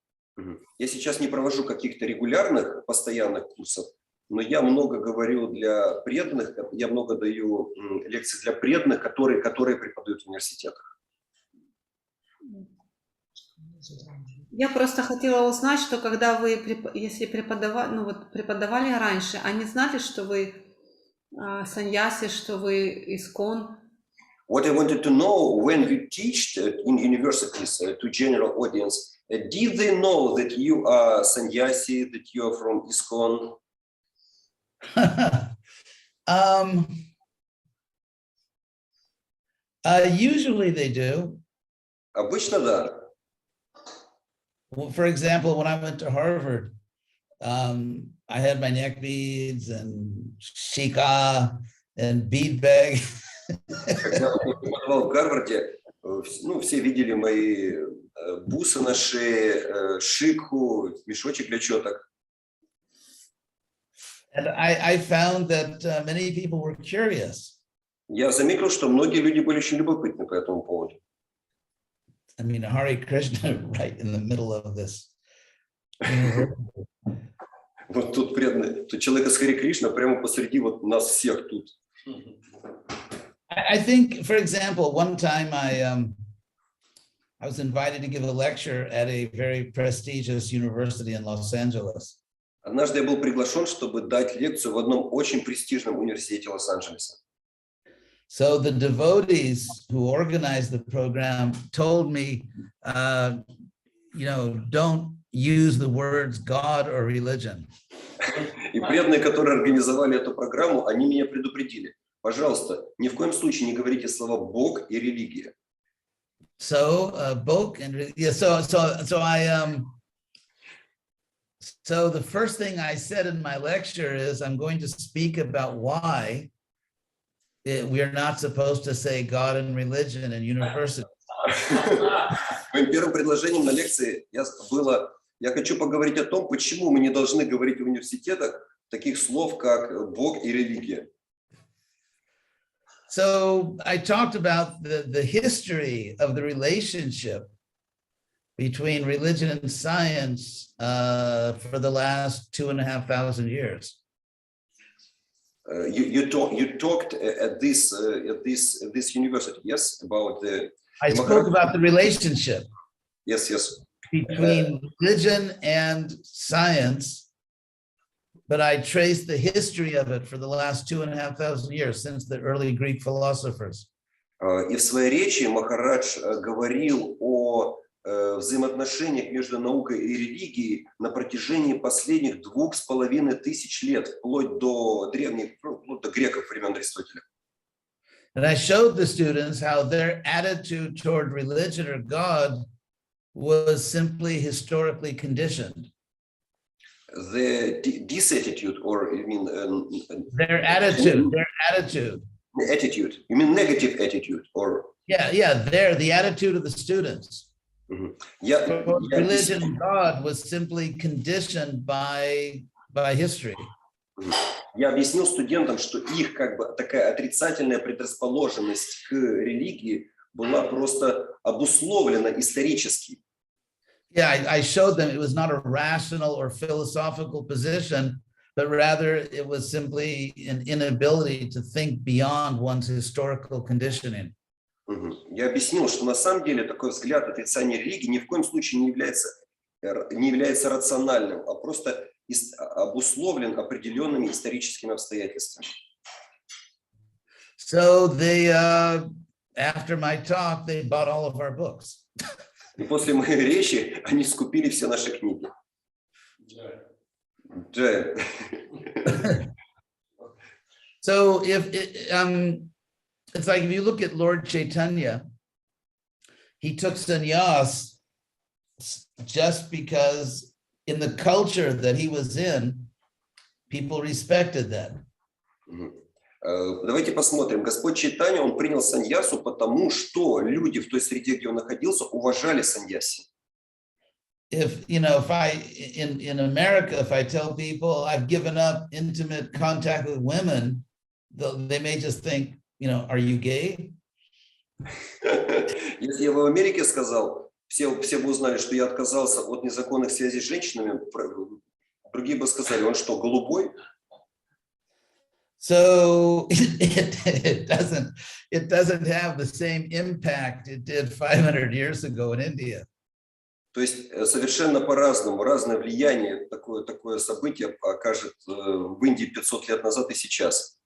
Я сейчас не провожу каких-то регулярных, постоянных курсов, но я много говорю для преданных, я много даю лекции для преданных, которые преподают в университетах. Я просто хотела узнать, что когда вы, если преподавали, ну вот преподавали раньше, они знали, что вы саньяси, что вы искон? What I wanted to know, when you teach in universities to general audience, did they know that you are sannyasi, that you are from ISKCON? Usually they do. Обычно да. Well, for example, when I went to Harvard, I had my neck beads and shika and bead bag. Когда я преподавал в Гарварде, ну, все видели мои бусы на шее, шикху, мешочек для четок. And I found that many people were curious. Я заметил, что многие люди были очень любопытны по этому поводу. I mean, Hare Krishna right in the middle of this. Вот тут преданный, тут человек из Харе Кришна прямо посреди вот нас всех тут. I think, for example, one time I was invited to give a lecture at a very prestigious university in Los Angeles. Однажды я был приглашен, чтобы дать лекцию в одном очень престижном университете Лос-Анджелеса. So the devotees who organized the program told me, don't use the words God or religion. И преданные, которые организовали эту программу, они меня предупредили. Пожалуйста, ни в коем случае не говорите слова Бог и религия. So Bog and yeah, so the first thing I said in my lecture is I'm going to speak about why we are not supposed to say God and religion in university. Моим первым предложением на лекции было: я хочу поговорить о том, почему мы не должны говорить в университетах таких слов, как Бог и религия. So I talked about the history of the relationship between religion and science for the last 2,500 years. You talked at this university, yes, about the. I spoke about the relationship. Yes. Between religion and science, but I traced the history of it for the last 2,500 years, since the early Greek philosophers. И в своей речи Махарадж говорил о взаимоотношениях между наукой и религией на протяжении последних 2500 лет, вплоть до древних, вплоть до греков времен Аристотеля. And I showed the students how their attitude toward religion or God was simply historically conditioned. The disattitude, or you mean their attitude. The attitude. You mean negative attitude, or the attitude of the students. Mm-hmm. Religion and God was simply conditioned by history. Я объяснил студентам, что их как бы такая отрицательная предрасположенность к религии была просто обусловлена исторически. Yeah, I showed them it was not a rational or philosophical position, but rather it was simply an inability to think beyond one's historical conditioning. Я объяснил, что на самом деле такой взгляд отрицания религии ни в коем случае не является рациональным, а просто обусловлен определенными историческими обстоятельствами. So they, after my talk, they bought all of our books. И после моей речи они скупили все наши книги. So it's like if you look at Lord Chaitanya, he took sannyas just because in the culture that he was in, people respected that. Давайте посмотрим. Господь Чайтанья, он принял саньясу, потому что люди в той среде, где он находился, уважали саньяси. If in America, if I tell people I've given up intimate contact with women, they may just think, are you gay? Если я в Америке сказал, все бы узнали, что я отказался от незаконных связей с женщинами, другие бы сказали, он что, голубой? So it doesn't have the same impact it did 500 years ago in India. То есть совершенно по-разному, разное влияние такое событие окажет в Индии 500 лет назад и сейчас.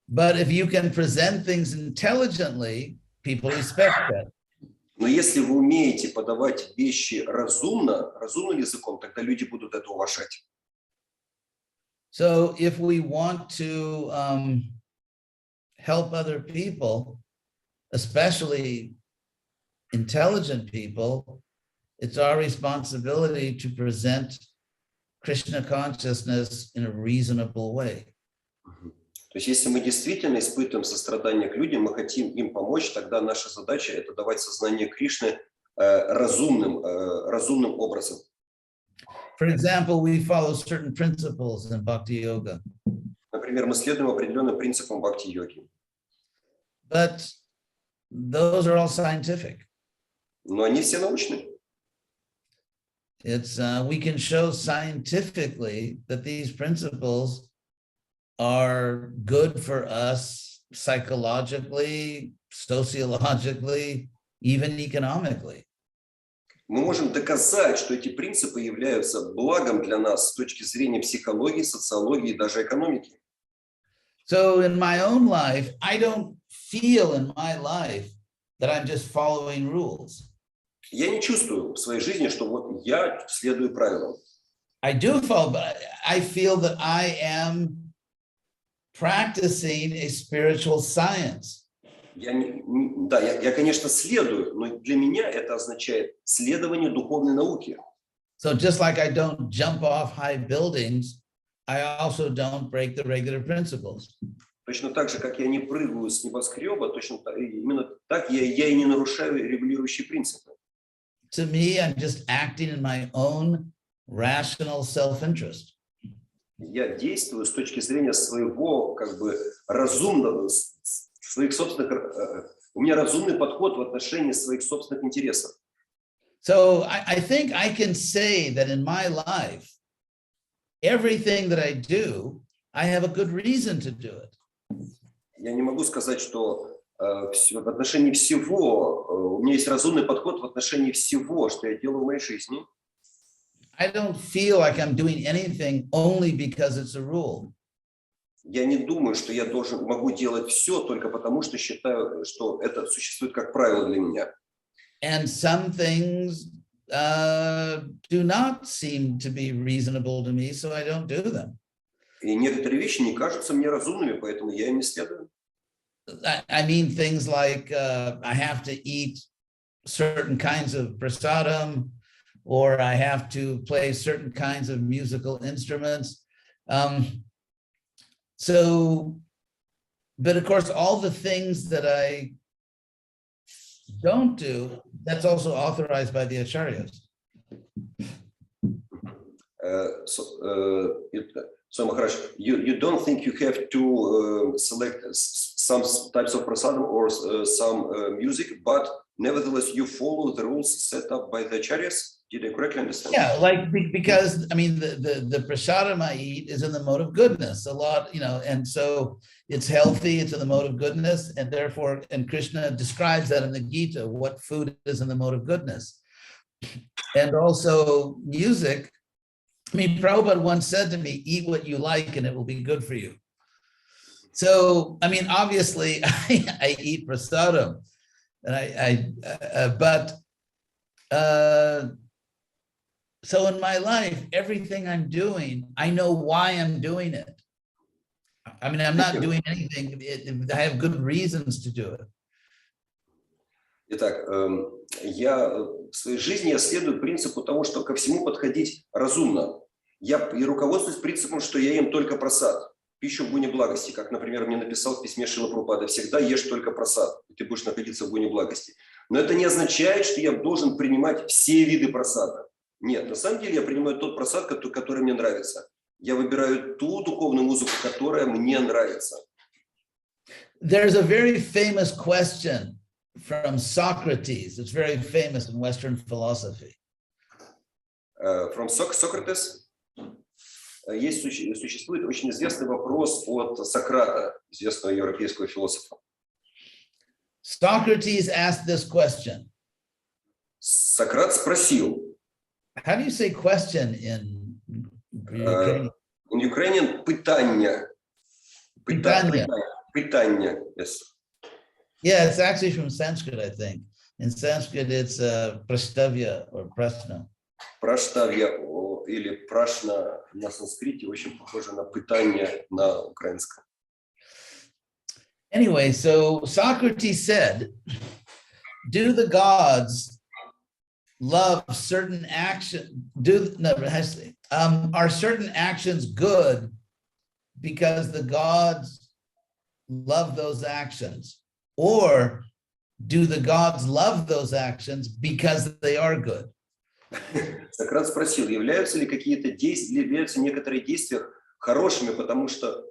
But if you can present things intelligently, people respect that. Но если вы умеете подавать вещи разумным языком, тогда люди будут это уважать. So if we want to help other people, especially intelligent people, it's our responsibility to present Krishna consciousness in a reasonable way. То есть если мы действительно испытываем сострадание к людям, мы хотим им помочь, тогда наша задача – это давать сознание Кришны разумным образом. For example, we follow certain principles in Bhakti Yoga. Например, мы следуем определенным принципам бхакти-йоги. But those are all scientific. Но они все научные. It's we can show scientifically that these principles are good for us psychologically, sociologically, even economically. Мы можем доказать, что эти принципы являются благом для нас с точки зрения психологии, социологии и даже экономики. So in my own life, I don't feel in my life that I'm just following rules. Я не чувствую в своей жизни, что вот я следую правилам. I do follow, but I feel that I am practicing a spiritual science. Я, конечно, следую, но для меня это означает следование духовной науке. So just like I don't jump off high buildings, I also don't break the regular principles. Точно так же, как я не прыгаю с небоскреба, именно так я и не нарушаю регулирующие принципы. To me, I'm just acting in my own rational self-interest. Я действую с точки зрения своего, разумного, своих собственных, у меня разумный подход в отношении своих собственных интересов. So I think I can say that in my life, everything that I do, I have a good reason to do it. Я не могу сказать, что в отношении всего, у меня есть разумный подход в отношении всего, что я делаю в моей жизни. I don't feel like I'm doing anything only because it's a rule. Я не думаю, что я могу делать все только потому, что считаю, что это существует как правило для меня. And some things do not seem to be reasonable to me, so I don't do them. И некоторые вещи не кажутся мне разумными, поэтому я им не следую. I mean things like I have to eat certain kinds of prasadam, or I have to play certain kinds of musical instruments. So, but of course, all the things that I don't do, that's also authorized by the acharyas. So Maharaj, you don't think you have to select some types of prasadam or some music, but nevertheless you follow the rules set up by the acharyas? Did I correctly understand? Yeah, like because I mean the prasadam I eat is in the mode of goodness a lot, and so it's healthy, it's in the mode of goodness, and therefore, and Krishna describes that in the Gita, what food is in the mode of goodness. And also music. I mean, Prabhupada once said to me, eat what you like and it will be good for you. So, I mean, obviously I eat prasadam, and so in my life, everything I'm doing, I know why I'm doing it. I mean, I'm not doing anything. I have good reasons to do it. Итак, я в своей жизни я следую принципу того, что ко всему подходить разумно. Я и руководствуюсь принципом, что я ем только прасад, пищу в гуне благости, как, например, мне написал в письме Шрила Прабхупада: всегда ешь только прасад, и ты будешь находиться в гуне благости. Но это не означает, что я должен принимать все виды прасада. Нет, на самом деле я принимаю тот прасад, который мне нравится. Я выбираю ту духовную музыку, которая мне нравится. There's a very famous question from Socrates. It's very famous in Western philosophy. From Socrates? существует очень известный вопрос от Сократа, известного европейского философа. Socrates asked this question. Сократ спросил, How do you say question in Ukrainian? in Ukrainian, питання. Питання. Питання, yes. Yeah, it's actually from Sanskrit, I think. In Sanskrit, it's prastavya or prasna. Праштавья или прашна на санскрите очень похоже на питание на украинском. Anyway, so Socrates said, do the gods love certain action? Are certain actions good because the gods love those actions? Or do the gods love those actions because they are good? Сократ спросил, являются ли какие-то действия, являются некоторые действия хорошими, потому что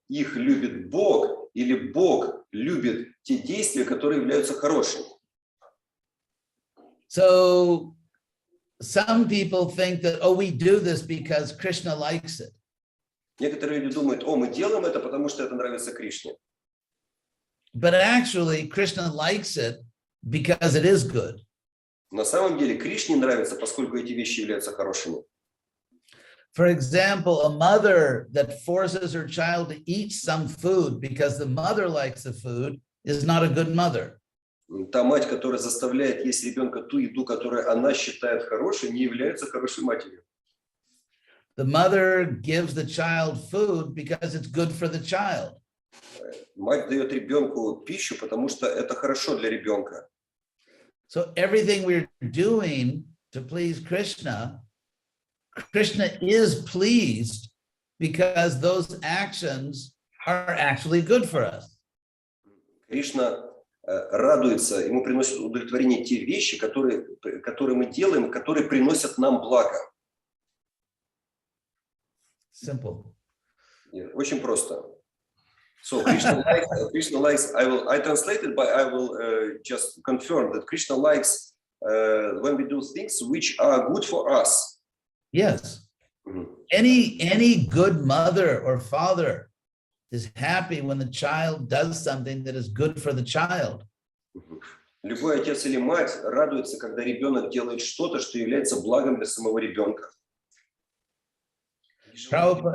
их любит Бог, или Бог любит те действия, которые являются хорошими. So some people think that, oh, we do this because Krishna likes it. Некоторые люди думают, о, мы делаем это, потому что это нравится Кришне. But actually, Krishna likes it because it is good. На самом деле Кришне нравится, поскольку эти вещи являются хорошими. For example, a mother that forces her child to eat some food because the mother likes the food is not a good mother. Та мать, которая заставляет есть ребенка ту еду, которую она считает хорошей, не является хорошей матерью. The mother gives the child food because it's good for the child. Мать дает ребенку пищу, потому что это хорошо для ребенка. So everything we're doing to please Krishna, Krishna is pleased because those actions are actually good for us. Кришна радуется, ему приносит удовлетворение те вещи, которые мы делаем, которые приносят нам благо. Simple. Очень просто. So Krishna likes. I translate it, but I will just confirm that Krishna likes when we do things which are good for us. Yes. Mm-hmm. Any good mother or father is happy when the child does something that is good for the child. Mm-hmm. Любой отец или мать радуется, когда ребенок делает что-то, что является благом для самого ребенка. So,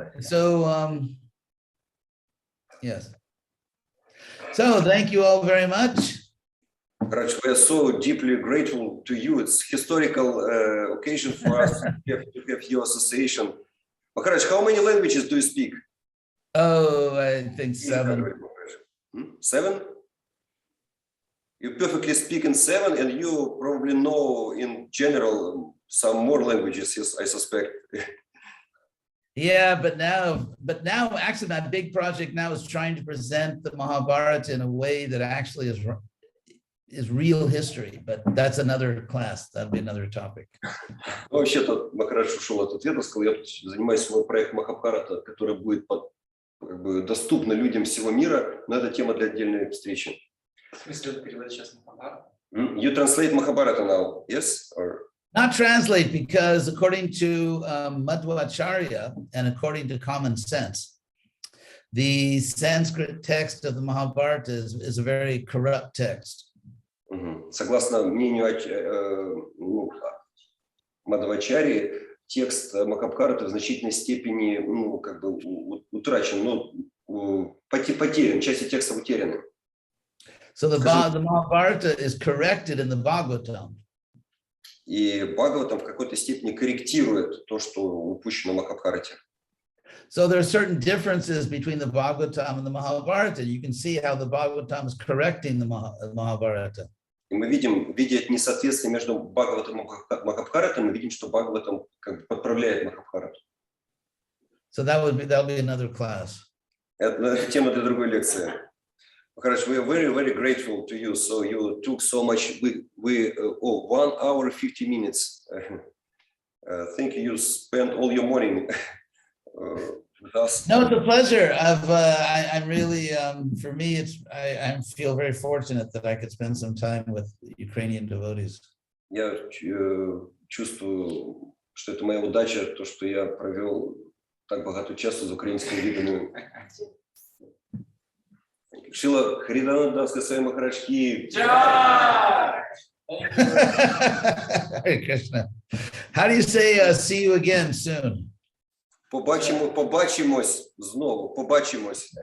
yes. So thank you all very much. Maharaj, we are so deeply grateful to you. It's historical occasion for us to have your association. Maharaj, how many languages do you speak? Oh, I think 7. 7? You perfectly speak in 7, and you probably know in general some more languages, yes, I suspect. Yeah, but now actually my big project now is trying to present the Mahabharata in a way that actually is real history, but that's another class. That'll be another topic. Вообще-то Махарадж ушел от ответа, сказал, я тут занимаюсь свой проект Махабхарата, который будет доступно людям всего мира, но это тема для отдельной встречи. В смысле, перевод сейчас Махабхарата? You translate Mahabharata now, yes? Or... Not translate, because according to Madhvacharya and according to common sense, the Sanskrit text of the Mahabharata is a very corrupt text. Согласно мнению Мадхвачарьи, текст Махабхараты в значительной степени утрачен, потерян, части текста утеряны. So the Mahabharata is corrected in the Bhagavatam. И Бхагаватам в какой-то степени корректирует то, что упущено в Махабхарате. So there are certain differences between the Bhagavatam and the Mahabharata. You can see how the Bhagavatam is correcting the Mahabharata. И мы видим, видя несоответствие между Бхагаватом и Махабхаратой, мы видим, что Бхагаватам как бы подправляет Махабхарату. So that'll be another class. Это тема для другой лекции. Maharaj, we are very, very grateful to you. So you took so much. 1 hour 50 minutes. I think you spent all your morning with us. No, it's a pleasure. I'm really, for me, I feel very fortunate that I could spend some time with Ukrainian devotees. Я чувствую что это моя удача, то, что я провел так багато часу з українською відданою. Шила Харідананда Святой Махарадж Ки. Hare Krishna. How do you say see you again soon? Побачимось знову, побачимось.